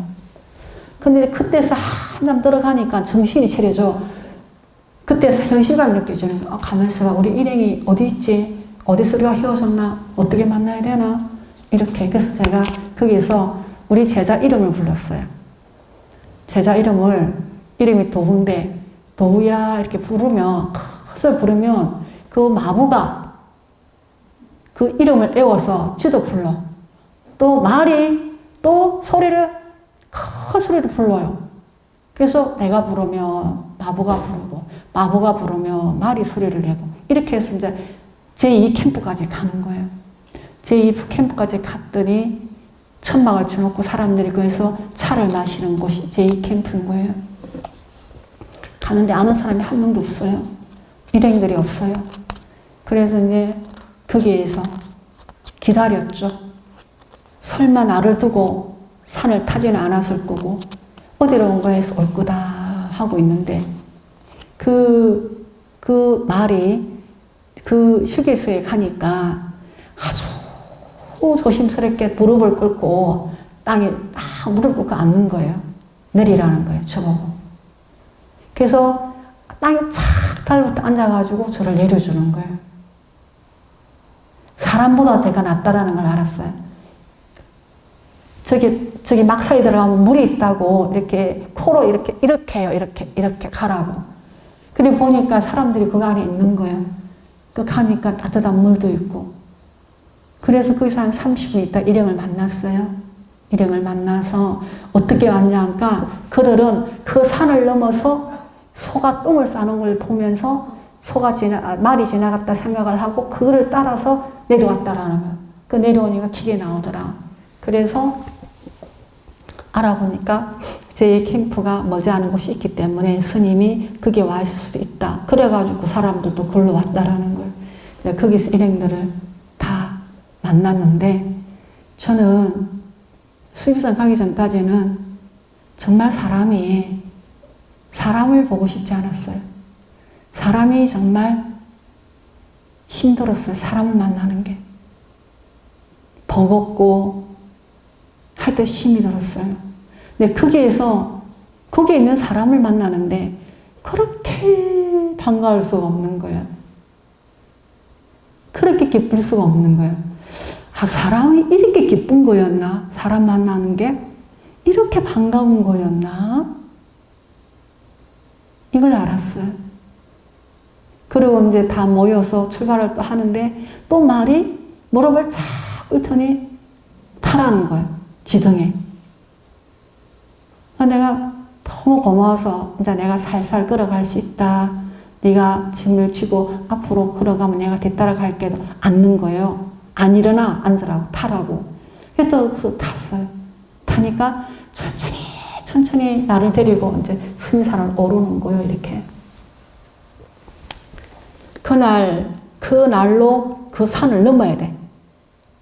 근데 그때서 한참 들어가니까 정신이 차려져. 그때서 현실감 느껴지는 거예요. 가만있어 봐. 우리 일행이 어디 있지? 어디서 우리가 헤어졌나? 어떻게 만나야 되나? 이렇게. 그래서 제가 거기서 우리 제자 이름을 불렀어요. 제자 이름이 도부인데 도부야 이렇게 부르면 컷을 부르면 그 마부가 그 이름을 애워서 지도 불러. 또 말이 또 소리를 큰 소리를 불러요. 그래서 내가 부르면 마부가 부르고 마부가 부르면 말이 소리를 내고 이렇게 해서 이제 제2 캠프까지 가는 거예요. 제2 캠프까지 갔더니 천막을 쳐놓고 사람들이 거기서 차를 마시는 곳이 제2 캠프인 거예요. 가는데 아는 사람이 한 명도 없어요. 일행들이 없어요. 그래서 이제 거기에서 기다렸죠. 설마 나를 두고 산을 타지는 않았을 거고 어디로 온 거에서 올 거다 하고 있는데 그 말이 그 휴게소에 가니까 아주 조심스럽게 무릎을 꿇고 땅에 딱 무릎을 꿇고 앉는 거예요. 내리라는 거예요. 저보고. 그래서 땅에 착 달부터 앉아가지고 저를 내려주는 거예요. 사람보다 제가 낫다라는 걸 알았어요. 저기 막사에 들어가면 물이 있다고 이렇게 코로 이렇게 해요. 이렇게 가라고. 그리고 보니까 사람들이 그 안에 있는 거예요. 그 가니까 따뜻한 물도 있고. 그래서 거기서 한 30분 있다 일행을 만났어요. 일행을 만나서 어떻게 왔냐니까 그들은 그 산을 넘어서 소가 똥을 싸는 걸 보면서 말이 지나갔다 생각을 하고 그거를 따라서 내려왔다라는 거예요. 그 내려오니까 길에 나오더라. 그래서 알아보니까 제 캠프가 머지않은 곳이 있기 때문에 스님이 거기에 와 있을 수도 있다. 그래가지고 그 사람들도 걸로 왔다라는 걸. 거기서 일행들을 다 만났는데 저는 수미산 가기 전까지는 정말 사람을 보고 싶지 않았어요. 사람이 정말 힘들었어요. 사람을 만나는 게. 버겁고 하여튼 힘이 들었어요. 근데 거기에 있는 사람을 만나는데 그렇게 반가울 수가 없는 거예요. 그렇게 기쁠 수가 없는 거예요. 아, 사람이 이렇게 기쁜 거였나? 사람 만나는 게 이렇게 반가운 거였나? 이걸 알았어요. 그리고 이제 다 모여서 출발을 또 하는데 또 말이 무릎을 착 꿇더니 타라는 거예요. 지등에. 내가 너무 고마워서 이제 내가 살살 걸어갈 수 있다. 네가 짐을 쥐고 앞으로 걸어가면 내가 뒤따라갈게. 앉는 거예요. 안 일어나. 앉으라고. 타라고. 그래서 탔어요. 타니까 천천히 나를 데리고 이제 수미산을 오르는 거예요. 이렇게. 그날로 그 산을 넘어야 돼.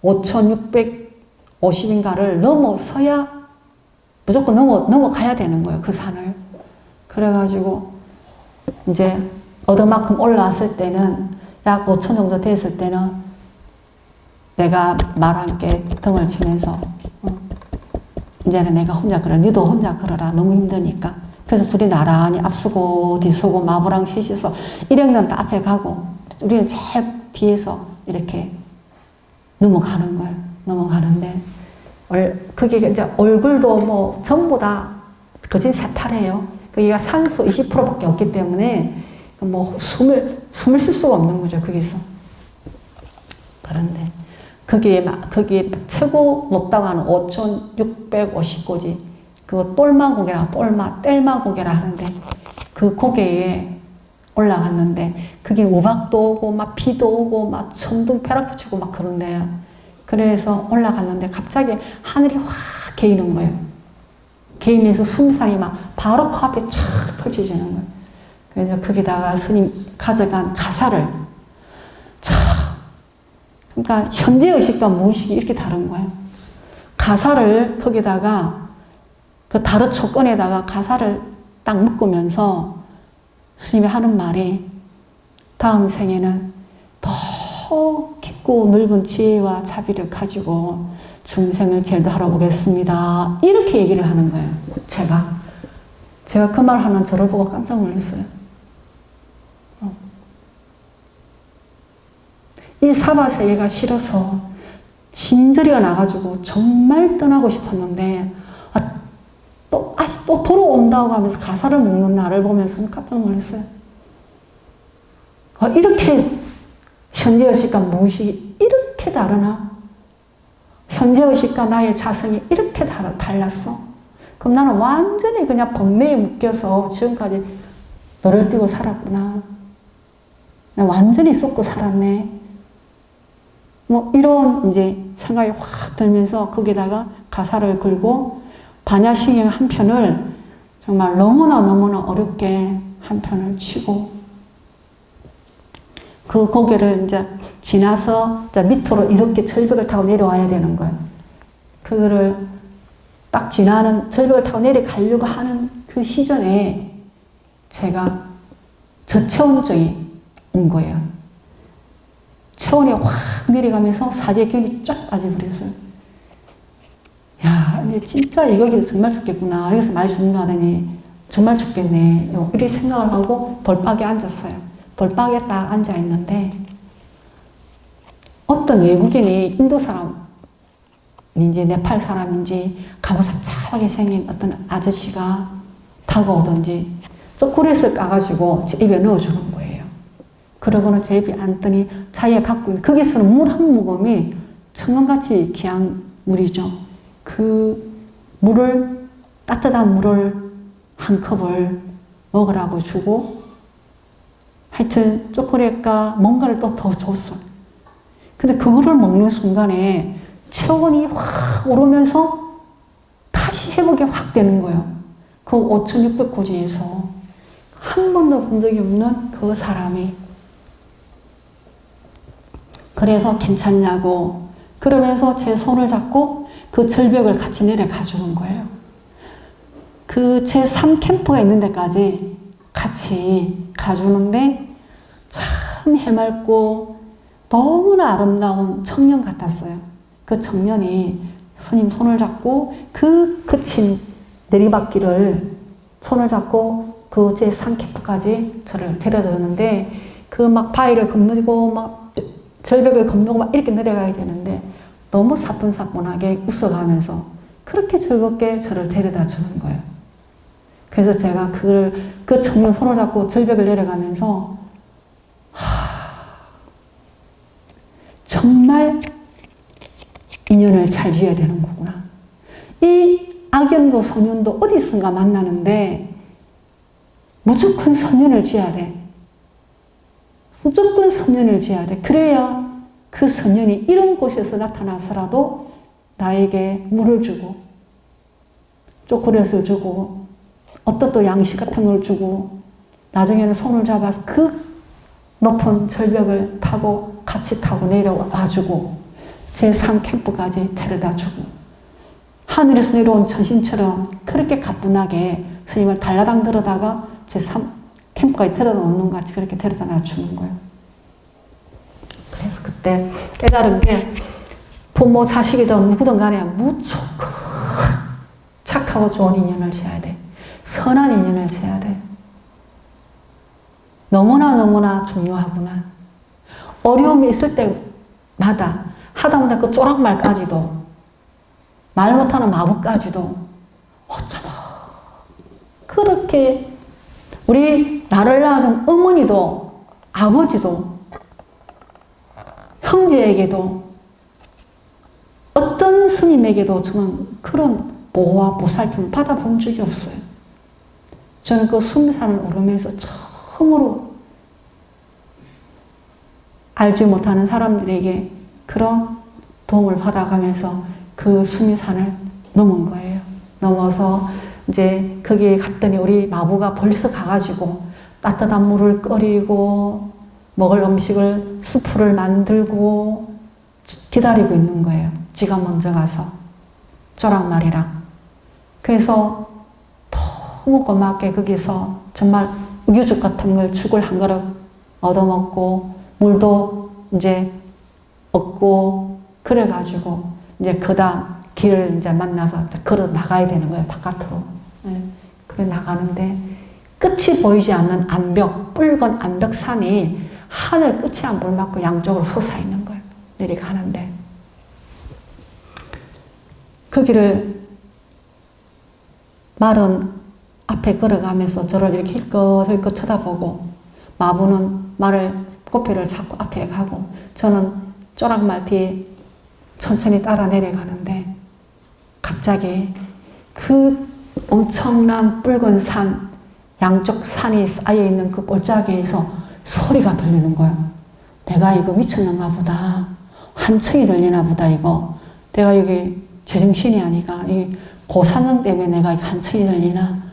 5,650인가를 넘어서야 무조건 넘어가야 되는 거예요. 그 산을. 그래가지고 이제 얻어만큼 올라왔을 때는 약 5천 정도 됐을 때는 내가 말과 함께 등을 치면서 이제는 내가 혼자 걸어. 너도 혼자 걸어라. 너무 힘드니까. 그래서 둘이 나란히 앞서고 뒤서고 마부랑 셋이서 일행들은 다 앞에 가고 우리는 제일 뒤에서 이렇게 넘어가는 거예요. 넘어가는데 그게 이제 얼굴도 뭐 전부 다 거진 새파래요. 거기가 산소 20%밖에 없기 때문에 뭐 숨을 쉴 수가 없는 거죠. 거기서. 그런데 거기에 최고 높다고 하는 5,650고지 그 똘마고개라 하는데 그 고개에 올라갔는데 그게 우박도 오고 막 비도 오고 막 천둥 벼락 치고 막 그런데요. 그래서 올라갔는데 갑자기 하늘이 확 개이는 거예요. 개이면서 수미산이 막 바로 코앞에 쫙 펼쳐지는 거예요. 그래서 거기다가 스님 가져간 가사를 그러니까 현재의식과 무의식이 이렇게 다른 거예요. 가사를 거기다가 그 다르초 꺼내다가 가사를 딱 묶으면서 스님이 하는 말이 다음 생에는 더 깊고 넓은 지혜와 자비를 가지고 중생을 제도하러 오겠습니다. 이렇게 얘기를 하는 거예요. 제가 그 말 하는 저를 보고 깜짝 놀랐어요. 이 사바세계가 싫어서 진저리가 나가지고 정말 떠나고 싶었는데 다시 또 돌아온다고 하면서 가사를 묶는 나를 보면서 깜짝 놀랐어요. 이렇게 현재의식과 무의식이 이렇게 다르나? 현재의식과 나의 자성이 이렇게 달랐어? 그럼 나는 완전히 그냥 번뇌에 묶여서 지금까지 너를 띄고 살았구나. 나 완전히 쏟고 살았네. 뭐 이런 이제 생각이 확 들면서 거기다가 가사를 걸고 반야신경 한 편을 정말 너무나 어렵게 한 편을 치고 그 고개를 이제 지나서 이제 밑으로 이렇게 절벽을 타고 내려와야 되는 거예요. 그거를 딱 지나는 절벽을 타고 내려가려고 하는 그 시전에 제가 저체온증이 온 거예요. 체온이 확 내려가면서 사제균이 쫙 빠져버렸어요. 야, 근데 진짜 여기서 정말 죽겠구나. 여기서 많이 죽는다 하더니 정말 죽겠네. 이렇게 생각을 하고 돌박에 앉았어요. 돌박에 딱 앉아있는데 어떤 외국인이 인도 사람인지 네팔 사람인지 가무삽잡하게 생긴 어떤 아저씨가 다가오던지 초콜릿을 까가지고 제 입에 넣어주는 거예요. 그러고는 제 입에 앉더니 자기가 갖고 있는 거기서는 물 한 모금이 천금같이 귀한 물이죠. 그 물을 따뜻한 물을 한 컵을 먹으라고 주고 하여튼 초콜릿과 뭔가를 또 더 줬어. 근데 그거를 먹는 순간에 체온이 확 오르면서 다시 회복이 확 되는 거예요. 그 5,600고지에서 한 번도 본 적이 없는 그 사람이. 그래서 괜찮냐고 그러면서 제 손을 잡고 그 절벽을 같이 내려가 주는 거예요. 그 제 3캠프가 있는 데까지 같이 가주는데 참 해맑고 너무나 아름다운 청년 같았어요. 그 청년이 스님 손을 잡고 그 거친 내리막길을 손을 잡고 그 제 3캠프까지 저를 데려다 줬는데 그 막 바위를 건너고 막 절벽을 건너고 막 이렇게 내려가야 되는데 너무 사뿐사뿐하게 웃어가면서 그렇게 즐겁게 저를 데려다 주는 거예요. 그래서 제가 그 청년 손을 잡고 절벽을 내려가면서 정말 인연을 잘 지어야 되는 거구나. 이 악연도 선연도 어디선가 만나는데 무조건 선연을 지어야 돼. 무조건 선연을 지어야 돼. 그래야 그 선연이 이런 곳에서 나타나서라도 나에게 물을 주고 초콜릿을 주고 어떤 또 양식 같은 걸 주고 나중에는 손을 잡아서 그 높은 절벽을 타고 같이 타고 내려와주고 제 삶 캠프까지 데려다 주고 하늘에서 내려온 천신처럼 그렇게 가뿐하게 스님을 달라당 들어다가 제 삶 캠프까지 데려다 놓는 것 같이 그렇게 데려다 놔주는 거예요. 그래서 그때 깨달은 게 부모 자식이든 누구든 간에 무조건 착하고 좋은 인연을 지어야 돼. 선한 인연을 지어야 돼. 너무나 중요하구나. 어려움이 있을 때마다 하다못해 그 쪼락말까지도 말 못하는 마부까지도 어쩌면 그렇게 우리 나를 낳아준 어머니도 아버지도 형제에게도 어떤 스님에게도 저는 그런 보호와 보살핌을 받아본 적이 없어요. 저는 그 수미산을 오르면서 처음으로 알지 못하는 사람들에게 그런 도움을 받아가면서 그 수미산을 넘은 거예요. 넘어서 이제 거기에 갔더니 우리 마부가 벌써 가가지고 따뜻한 물을 끓이고 먹을 음식을 수프를 만들고 기다리고 있는 거예요. 지가 먼저 가서 쪼락말이랑. 그래서 너무 고맙게 거기서 정말 우유죽 같은 걸 죽을 한 그릇 얻어먹고 물도 이제 얻고 그래가지고 이제 그다음 길을 이제 만나서 걸어 나가야 되는 거예요. 바깥으로. 네. 그래 나가는데 끝이 보이지 않는 암벽, 붉은 암벽산이 하늘 끝이 안 보이고 양쪽으로 솟아있는 거예요. 내려가는데 거기를 말은 앞에 걸어가면서 저를 이렇게 힐끗힐끗 쳐다보고 마부는 말을 꼬피를 잡고 앞에 가고 저는 쪼락말 뒤에 천천히 따라 내려가는데 갑자기 그 엄청난 붉은 산 양쪽 산이 쌓여있는 그 골짜기에서 소리가 들리는 거예요. 내가 이거 미쳤는가 보다. 한청이 들리나 보다 이거. 내가 여기 제정신이 아니가. 이 고산능 때문에 내가 한청이 들리나.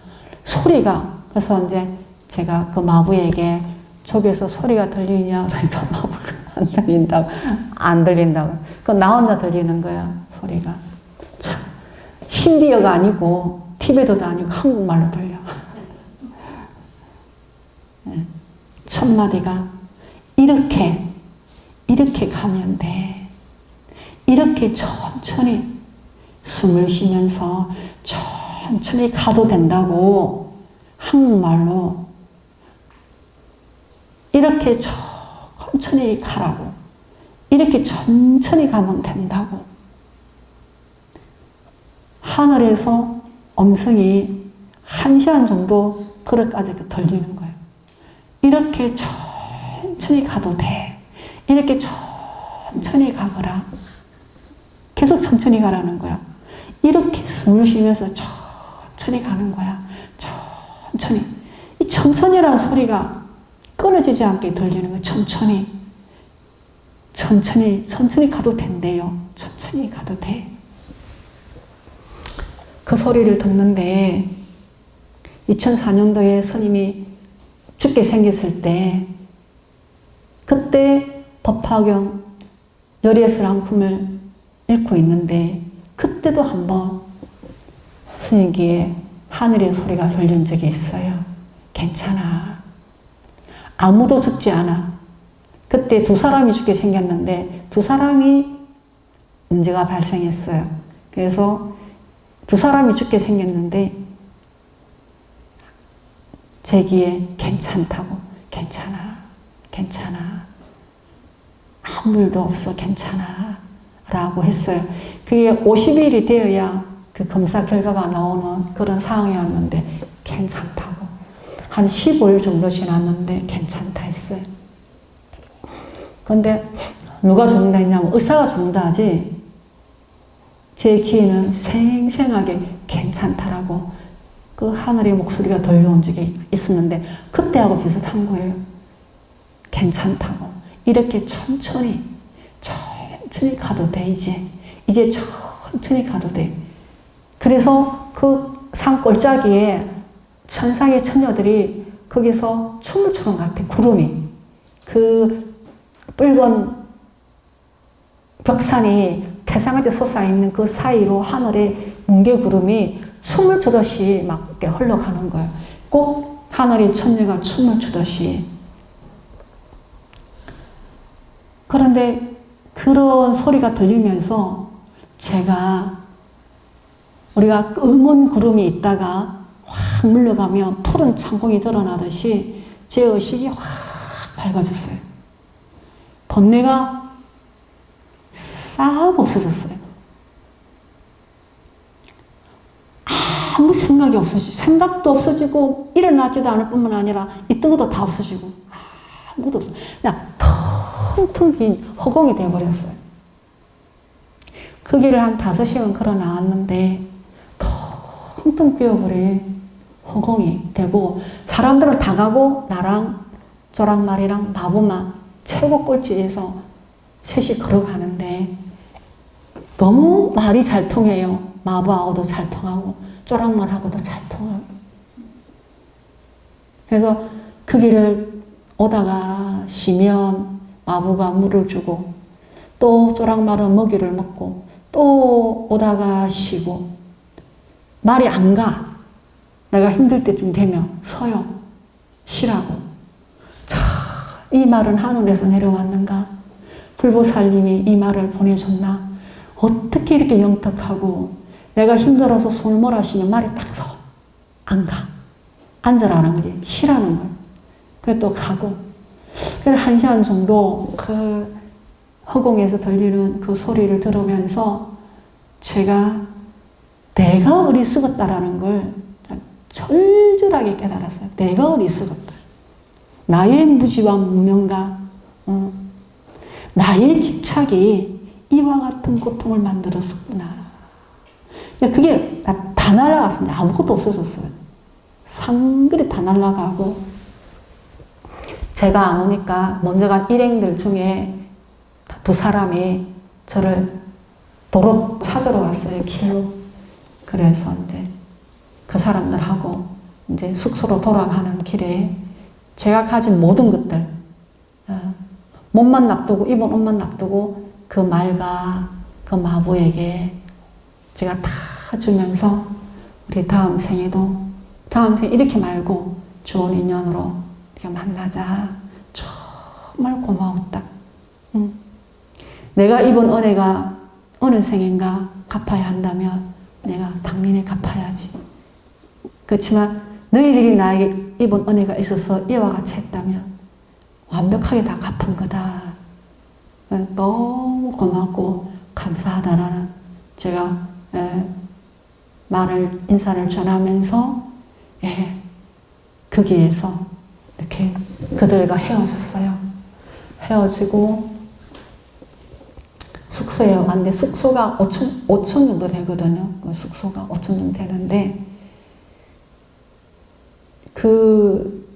소리가. 그래서 이제 제가 그 마부에게 저기에서 소리가 들리냐. 그러니까 마부가 안 들린다고. 안 들린다고. 그건 나 혼자 들리는 거야. 소리가. 참. 힌디어가 아니고 티베트도 아니고 한국말로 들려. 첫 마디가 이렇게 가면 돼. 이렇게 천천히 숨을 쉬면서 천천히 가도 된다고. 한국말로 이렇게 천천히 가라고. 이렇게 천천히 가면 된다고. 하늘에서 음성이 1시간 정도 그릇까지 들리는 거예요. 이렇게 천천히 가도 돼. 이렇게 천천히 가거라. 계속 천천히 가라는 거야. 이렇게 숨을 쉬면서 천천히 가는 거야. 천천히. 이 천천히라는 소리가 끊어지지 않게 들리는 거야. 천천히 가도 된대요. 천천히 가도 돼. 그 소리를 듣는데 2004년도에 스님이 죽게 생겼을 때 그때 법화경 열예술 한 품을 읽고 있는데 그때도 한번 스님 귀에 하늘의 소리가 들린 적이 있어요. 괜찮아. 아무도 죽지 않아. 그때 2사람이 죽게 생겼는데 2사람이 문제가 발생했어요. 그래서 2사람이 죽게 생겼는데 제 귀에 괜찮다고. 괜찮아. 아무 일도 없어, 괜찮아 라고 했어요. 그게 50일이 되어야 그 검사 결과가 나오는 그런 상황이었는데 괜찮다고. 한 15일 정도 지났는데 괜찮다 했어요. 근데 누가 죽는다 했냐면 의사가 죽는다 하지, 제 귀에는 생생하게 괜찮다라고 그 하늘의 목소리가 들려온 적이 있었는데 그때하고 비슷한 거예요. 괜찮다고. 이렇게 천천히 가도 돼. 이제 천천히 가도 돼. 그래서 그 산 골짜기에 천상의 처녀들이 거기서 춤을 추는 것 같아. 구름이 그 붉은 벽산이 태산같이 솟아있는 그 사이로 하늘에 뭉게구름이 춤을 추듯이 막 이렇게 흘러가는 거예요. 꼭 하늘의 천녀가 춤을 추듯이. 그런데 그런 소리가 들리면서 우리가 검은 구름이 있다가 확 물러가면 푸른 창공이 드러나듯이 제 의식이 확 밝아졌어요. 번뇌가 싹 없어졌어요. 아무 생각이 없어지고, 생각도 없어지고, 일어나지도 않을 뿐만 아니라 있던 것도 다 없어지고, 아무것도 없어요. 그냥 텅텅 빈 허공이 되어버렸어요. 그 길을 한 5시간 걸어 나왔는데, 텅텅 비어버린 허공이 되고, 사람들은 다 가고, 나랑 조랑말이랑 마부만 최고 꼴찌에서 셋이 걸어가는데, 너무 말이 잘 통해요. 마부하고도 잘 통하고, 쪼랑말하고도 잘 통하고. 그래서 그 길을 오다가 쉬면 마부가 물을 주고, 또 쪼랑말은 먹이를 먹고, 또 오다가 쉬고, 말이 안 가. 내가 힘들 때쯤 되면 서요. 쉬라고. 이 말은 하늘에서 내려왔는가? 불보살님이 이 말을 보내줬나? 어떻게 이렇게 영특하고 내가 힘들어서 손을 몰아쉬면 말이 딱 서. 안 가. 앉으라는 거지. 쉬라는 걸. 그래 또 가고. 그래 1시간 정도 그 허공에서 들리는 그 소리를 들으면서 내가 어리석었다라는 걸 절절하게 깨달았어요. 내가 어리석었다. 나의 무지와 무명과 나의 집착이 이와 같은 고통을 만들었었구나. 그게 다 날아갔어요. 아무것도 없어졌어요. 상그리 다 날아가고, 제가 안 오니까 먼저 간 일행들 중에 2사람이 저를 도로 찾으러 왔어요. 길로. 그래서 이제 그 사람들하고 이제 숙소로 돌아가는 길에 제가 가진 모든 것들, 몸만 놔두고, 입은 옷만 놔두고 그 말과 그 마부에게 제가 다 주면서 우리 다음 생에 이렇게 말고 좋은 인연으로 이렇게 만나자. 정말 고마웠다. 내가 입은 은혜가 어느 생인가 갚아야 한다면 내가 당연히 갚아야지. 그렇지만 너희들이 나에게 입은 은혜가 있어서 이와 같이 했다면 완벽하게 다 갚은 거다. 너무 고맙고 감사하다라는 제가 인사를 전하면서 거기에서 이렇게 그들과 헤어졌어요. 헤어지고 숙소에 왔는데 숙소가 5천 정도 되거든요. 그 숙소가 5천 정도 되는데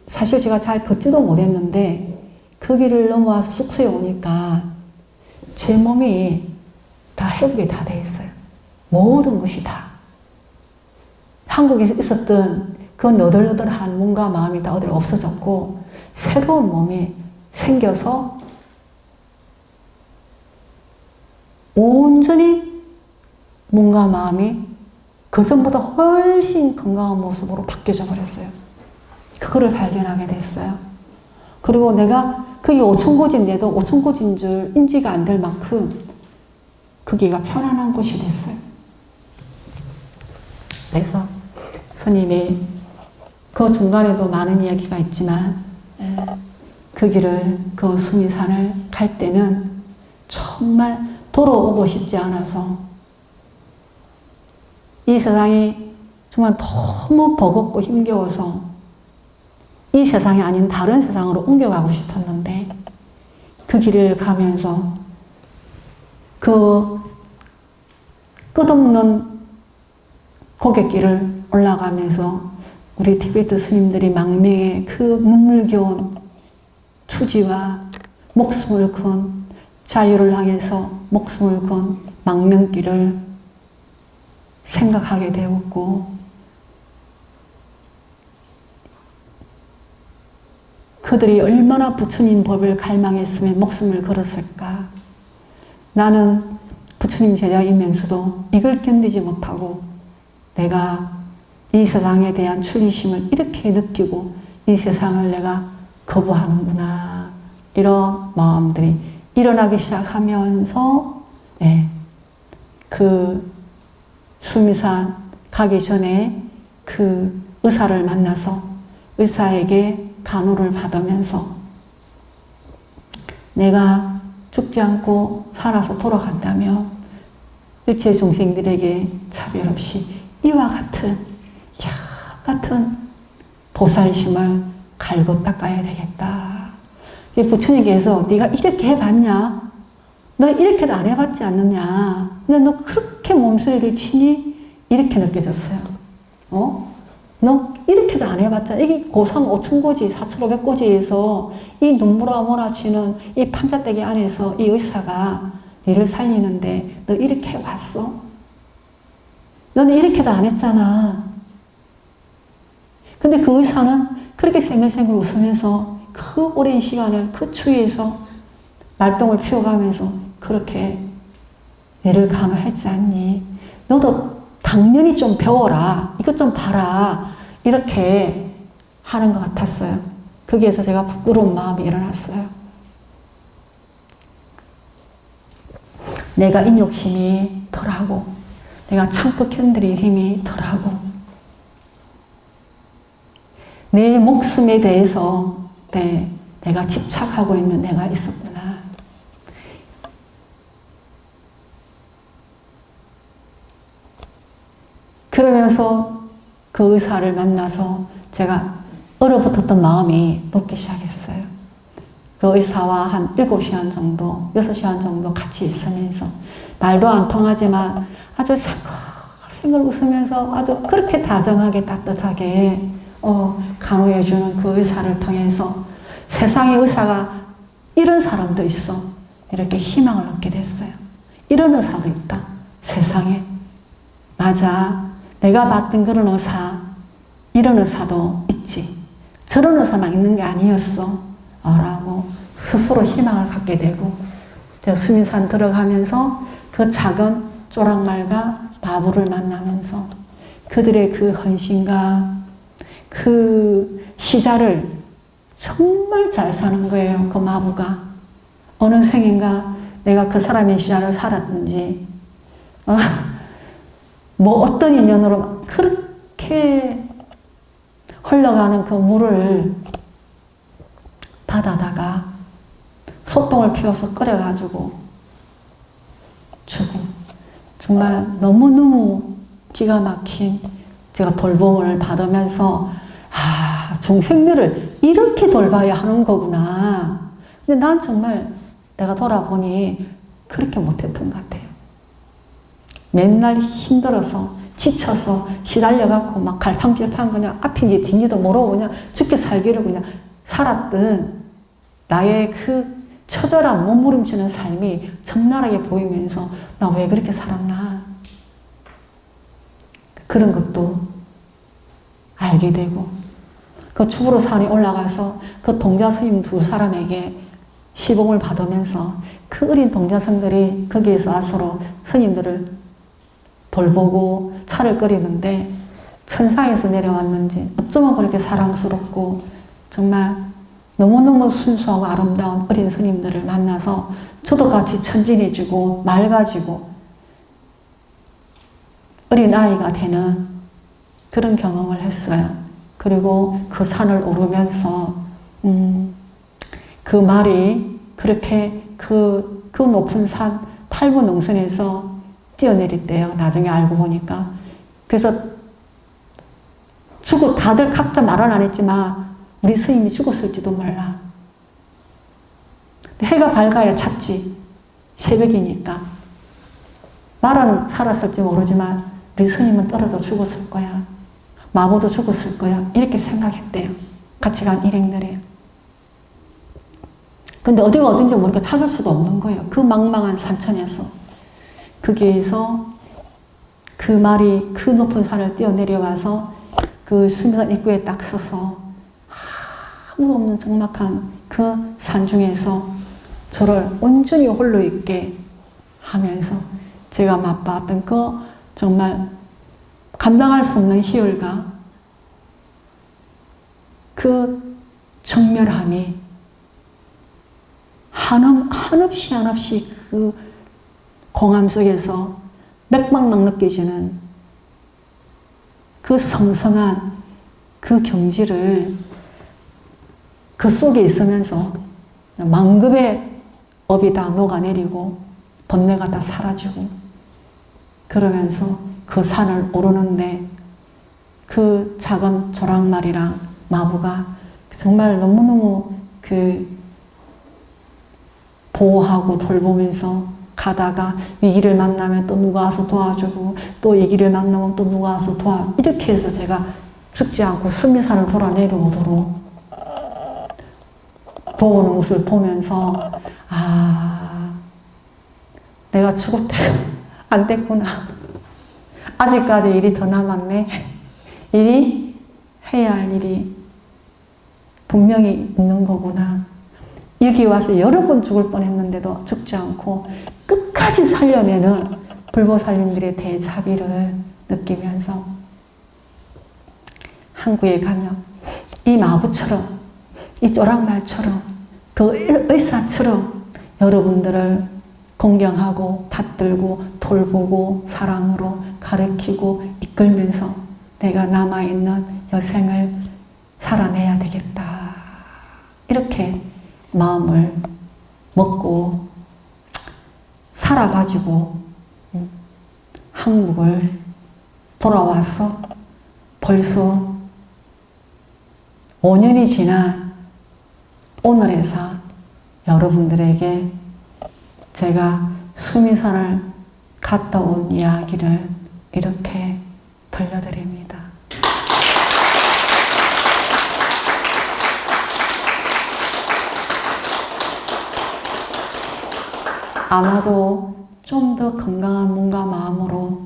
사실 제가 잘 걷지도 못했는데 그 길을 넘어와서 숙소에 오니까 제 몸이 다 회복이 다 돼 있어요. 모든 것이 다. 한국에 있었던 그 너덜너덜한 몸과 마음이 다 어디로 없어졌고 새로운 몸이 생겨서 온전히 몸과 마음이 그전보다 훨씬 건강한 모습으로 바뀌어져 버렸어요. 그거를 발견하게 됐어요. 그리고 내가 그게 오천고지인데도 오천고지인 줄 인지가 안 될 만큼 거기가 편안한 곳이 됐어요. 그래서 스님이 그 중간에도 많은 이야기가 있지만 그 길을, 그 수미산을 갈 때는 정말 돌아오고 싶지 않아서 이 세상이 정말 너무 버겁고 힘겨워서 이 세상이 아닌 다른 세상으로 옮겨가고 싶었는데 그 길을 가면서 그 끝없는 고갯길을 올라가면서 우리 티베트 스님들이 망명의 그 눈물겨운 투지와 목숨을 건 자유를 향해서 목숨을 건 망명길을 생각하게 되었고 그들이 얼마나 부처님 법을 갈망했으면 목숨을 걸었을까. 나는 부처님 제자이면서도 이걸 견디지 못하고 내가 이 세상에 대한 출리심을 이렇게 느끼고 이 세상을 내가 거부하는구나. 이런 마음들이 일어나기 시작하면서 그 수미산 가기 전에 그 의사를 만나서 의사에게 간호를 받으면서 내가 죽지 않고 살아서 돌아간다면 일체 중생들에게 차별 없이 이와 같은 보살심을 갈고 닦아야 되겠다. 부처님께서 네가 이렇게 해봤냐? 너 이렇게도 안 해봤지 않느냐? 근데 너 그렇게 몸소리를 치니? 이렇게 느껴졌어요. 너 이렇게도 안 해봤잖아. 이게 고상 5,000고지, 4,500고지에서 이 눈물아 몰아치는 이 판자떼기 안에서 이 의사가 너를 살리는데 너 이렇게 해봤어? 너는 이렇게도 안 했잖아. 근데 그 의사는 그렇게 생글생글 웃으면서 그 오랜 시간을 그 추위에서 말똥을 피워가면서 그렇게 너를 간호했지 않니? 너도 당연히 좀 배워라. 이것 좀 봐라. 이렇게 하는 것 같았어요. 거기에서 제가 부끄러운 마음이 일어났어요. 내가 인욕심이 덜하고 내가 참고 견딜 힘이 덜하고 내 목숨에 대해서 내가 집착하고 있는 내가 있었구나. 그러면서 그 의사를 만나서 제가 얼어붙었던 마음이 녹기 시작했어요. 그 의사와 한 7시간 정도, 6시간 정도 같이 있으면서 말도 안 통하지만 아주 생글생글 웃으면서 아주 그렇게 다정하게 따뜻하게 간호해주는 그 의사를 통해서 세상의 의사가 이런 사람도 있어. 이렇게 희망을 얻게 됐어요. 이런 의사도 있다. 세상에. 맞아. 내가 봤던 그런 의사, 이런 의사도 있지. 저런 의사만 있는 게 아니었어. 라고 스스로 희망을 갖게 되고 수미산 들어가면서 그 작은 조랑말과 마부를 만나면서 그들의 그 헌신과 그 시자를 정말 잘 사는 거예요. 그 마부가. 어느 생인가 내가 그 사람의 시자를 살았는지 뭐 어떤 인연으로 그렇게 흘러가는 그 물을 받아다가 소똥을 피워서 끓여가지고 주고 정말 너무너무 기가 막힌 제가 돌봄을 받으면서 중생들을 이렇게 돌봐야 하는 거구나. 근데 난 정말 내가 돌아보니 그렇게 못했던 것 같아요. 맨날 힘들어서 지쳐서 시달려갖고 막 갈팡질팡 그냥 앞인지 뒤인지도 모르고 그냥 죽게 살기를 그냥 살았던 나의 그 처절한 몸부림치는 삶이 적나라하게 보이면서 나 왜 그렇게 살았나 그런 것도 알게 되고 그 추부로 산에 올라가서 그 동자 스님 2사람에게 시봉을 받으면서 그 어린 동자 스님들이 거기에서 와서로 스님들을 돌보고 차를 끓이는데 천상에서 내려왔는지 어쩌면 그렇게 사랑스럽고 정말 너무너무 순수하고 아름다운 어린 스님들을 만나서 저도 같이 천진해지고 맑아지고 어린아이가 되는 그런 경험을 했어요. 그리고 그 산을 오르면서 그 말이 그렇게 그 그 높은 산 팔부능선에서 뛰어내렸대요. 나중에 알고 보니까. 그래서 다들 각자 말은 안 했지만 우리 스님이 죽었을지도 몰라. 해가 밝아야 찾지. 새벽이니까. 말은 살았을지 모르지만 우리 스님은 떨어져 죽었을 거야. 마부도 죽었을 거야. 이렇게 생각했대요. 같이 간 일행들이. 근데 어디가 어딘지 모르니까 찾을 수가 없는 거예요. 그 망망한 산천에서. 거기에서 그 말이 그 높은 산을 뛰어내려와서 그 수미산 입구에 딱 서서 아무도 없는 적막한 그 산중에서 저를 온전히 홀로 있게 하면서 제가 맛봤던 그 정말 감당할 수 없는 희열과 그 정멸함이 한없이 그 공함 속에서 맥박막 느껴지는 그 성성한 그 경지를 그 속에 있으면서 만급의 업이 다 녹아내리고 번뇌가 다 사라지고 그러면서 그 산을 오르는데 그 작은 조랑말이랑 마부가 정말 너무너무 보호하고 돌보면서 가다가 위기를 만나면 또 누가 와서 도와주고 또 위기를 만나면 또 누가 와서 이렇게 해서 제가 죽지 않고 수미산을 돌아 내려오도록 도우는 것을 보면서 내가 죽을 때가 안 됐구나. 아직까지 일이 더 남았네. 해야 할 일이 분명히 있는 거구나. 여기 와서 여러 번 죽을 뻔했는데도 죽지 않고 끝까지 살려내는 불보살님들의 대자비를 느끼면서 항구에 가면 이 마부처럼 이 쪼랑말처럼 그 의사처럼 여러분들을 공경하고 받들고 돌보고 사랑으로 가르치고 이끌면서 내가 남아있는 여생을 살아내야 되겠다. 이렇게 마음을 먹고 살아가지고 한국을 돌아와서 벌써 5년이 지난 오늘에서 여러분들에게 제가 수미산을 갔다 온 이야기를 이렇게 들려드립니다. 아마도 좀 더 건강한 몸과 마음으로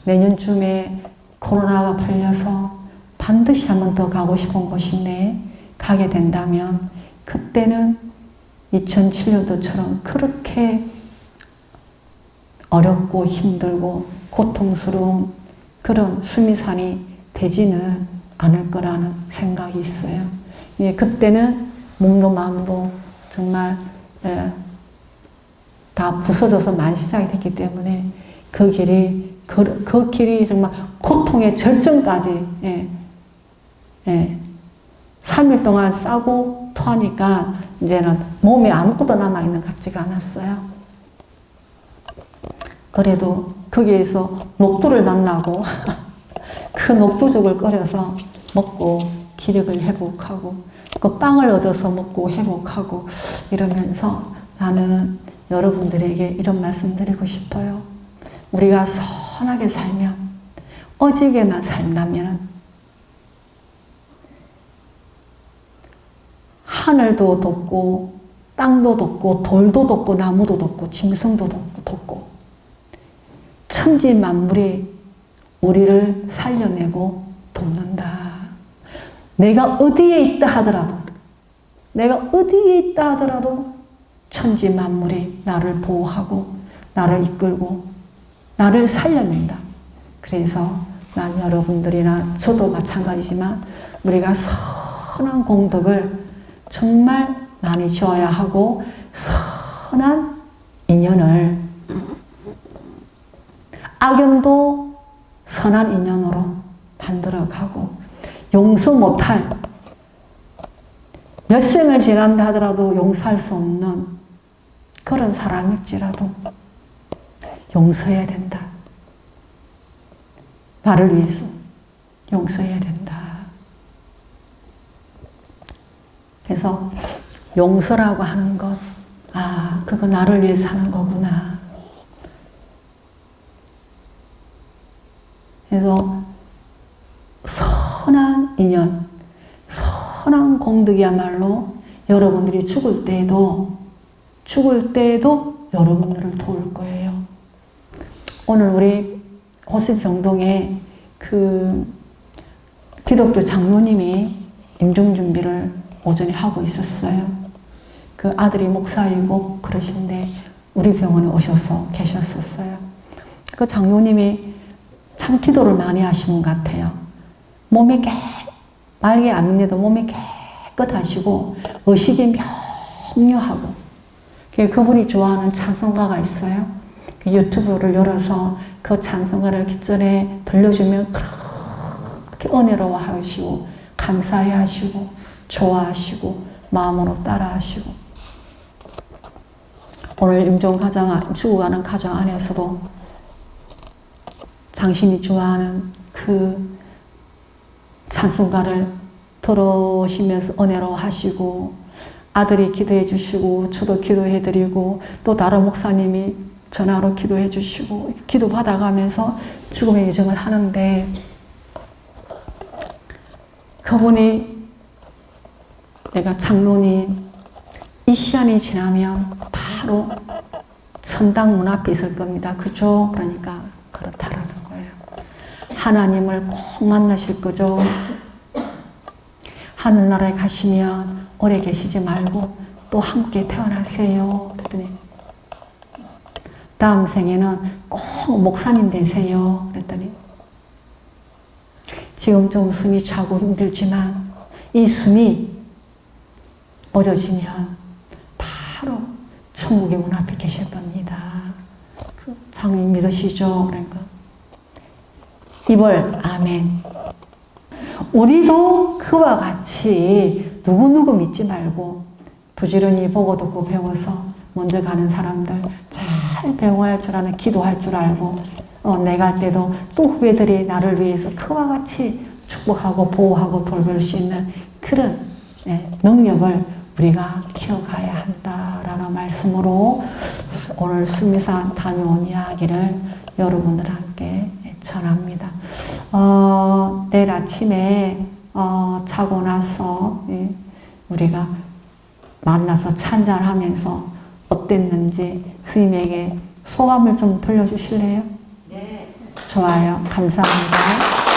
내년쯤에 코로나가 풀려서 반드시 한 번 더 가고 싶은 곳인데 가게 된다면 그때는 2007년도처럼 그렇게 어렵고 힘들고 고통스러운 그런 수미산이 되지는 않을 거라는 생각이 있어요. 예, 그때는 몸도 마음도 정말 다 부서져서 만시작이 됐기 때문에 그 길이 정말 고통의 절정까지 3일 동안 싸고 토하니까 이제는 몸에 아무것도 남아있는 것 같지가 않았어요. 그래도 거기에서 녹두를 만나고 그 녹두죽을 끓여서 먹고 기력을 회복하고 그 빵을 얻어서 먹고 회복하고 이러면서 나는 여러분들에게 이런 말씀 드리고 싶어요. 우리가 선하게 살면, 어지게만 살다면 하늘도 돋고 땅도 돋고 돌도 돋고 나무도 돋고 짐승도 돋고 천지 만물이 우리를 살려내고 돕는다. 내가 어디에 있다 하더라도 천지 만물이 나를 보호하고 나를 이끌고 나를 살려낸다. 그래서 난 여러분들이나 저도 마찬가지지만 우리가 선한 공덕을 정말 많이 지어야 하고 선한 인연을 악연도 선한 인연으로 만들어가고 용서 못할 몇 생을 지난다 하더라도 용서할 수 없는 그런 사람일지라도 용서해야 된다. 나를 위해서 용서해야 된다. 그래서 용서라고 하는 것, 아, 그거 나를 위해서 하는 거구나. 그래서 선한 인연, 선한 공덕이야말로 여러분들이 죽을 때에도 여러분들을 도울 거예요. 오늘 우리 호수병동에 그 기독교 장로님이 임종준비를 오전에 하고 있었어요. 그 아들이 목사이고 그러신데 우리 병원에 오셔서 계셨었어요. 그 장로님이 참 기도를 많이 하신 것 같아요. 몸이 말기 암인데도 몸이 깨끗하시고 의식이 명료하고 그분이 좋아하는 찬송가가 있어요. 그 유튜브를 열어서 그 찬송가를 기전에 들려주면 그렇게 은혜로워하시고 감사해하시고 좋아하시고 마음으로 따라하시고 오늘 죽어가는 가정 안에서도 당신이 좋아하는 그 찬송가를 들으시면서 은혜로워하시고 아들이 기도해 주시고 저도 기도해 드리고 또 다른 목사님이 전화로 기도해 주시고 기도 받아가면서 죽음의 여정을 하는데 그분이 내가 장로님 이 시간이 지나면 바로 천당 문 앞에 있을 겁니다. 그죠? 그러니까 그렇다라는 거예요. 하나님을 꼭 만나실 거죠. 하늘나라에 가시면 오래 계시지 말고 또 함께 태어나세요. 그랬더니 다음 생에는 꼭 목사님 되세요. 그랬더니 지금 좀 숨이 차고 힘들지만 이 숨이 멎어지면 바로 천국의 문 앞에 계실 겁니다. 그 장로님 믿으시죠? 그러니까 이벌 아멘. 우리도 그와 같이 누구누구 믿지 말고 부지런히 보고 듣고 배워서 먼저 가는 사람들 잘 배워야 줄 아는 기도할 줄 알고 내가 할 때도 또 후배들이 나를 위해서 그와 같이 축복하고 보호하고 돌볼 수 있는 그런 능력을 우리가 키워가야 한다라는 말씀으로 오늘 수미산 다녀온 이야기를 여러분들 함께 전합니다. 내일 아침에 자고 나서 우리가 만나서 찬잔하면서 어땠는지 스님에게 소감을 좀 들려주실래요? 네. 좋아요. 감사합니다.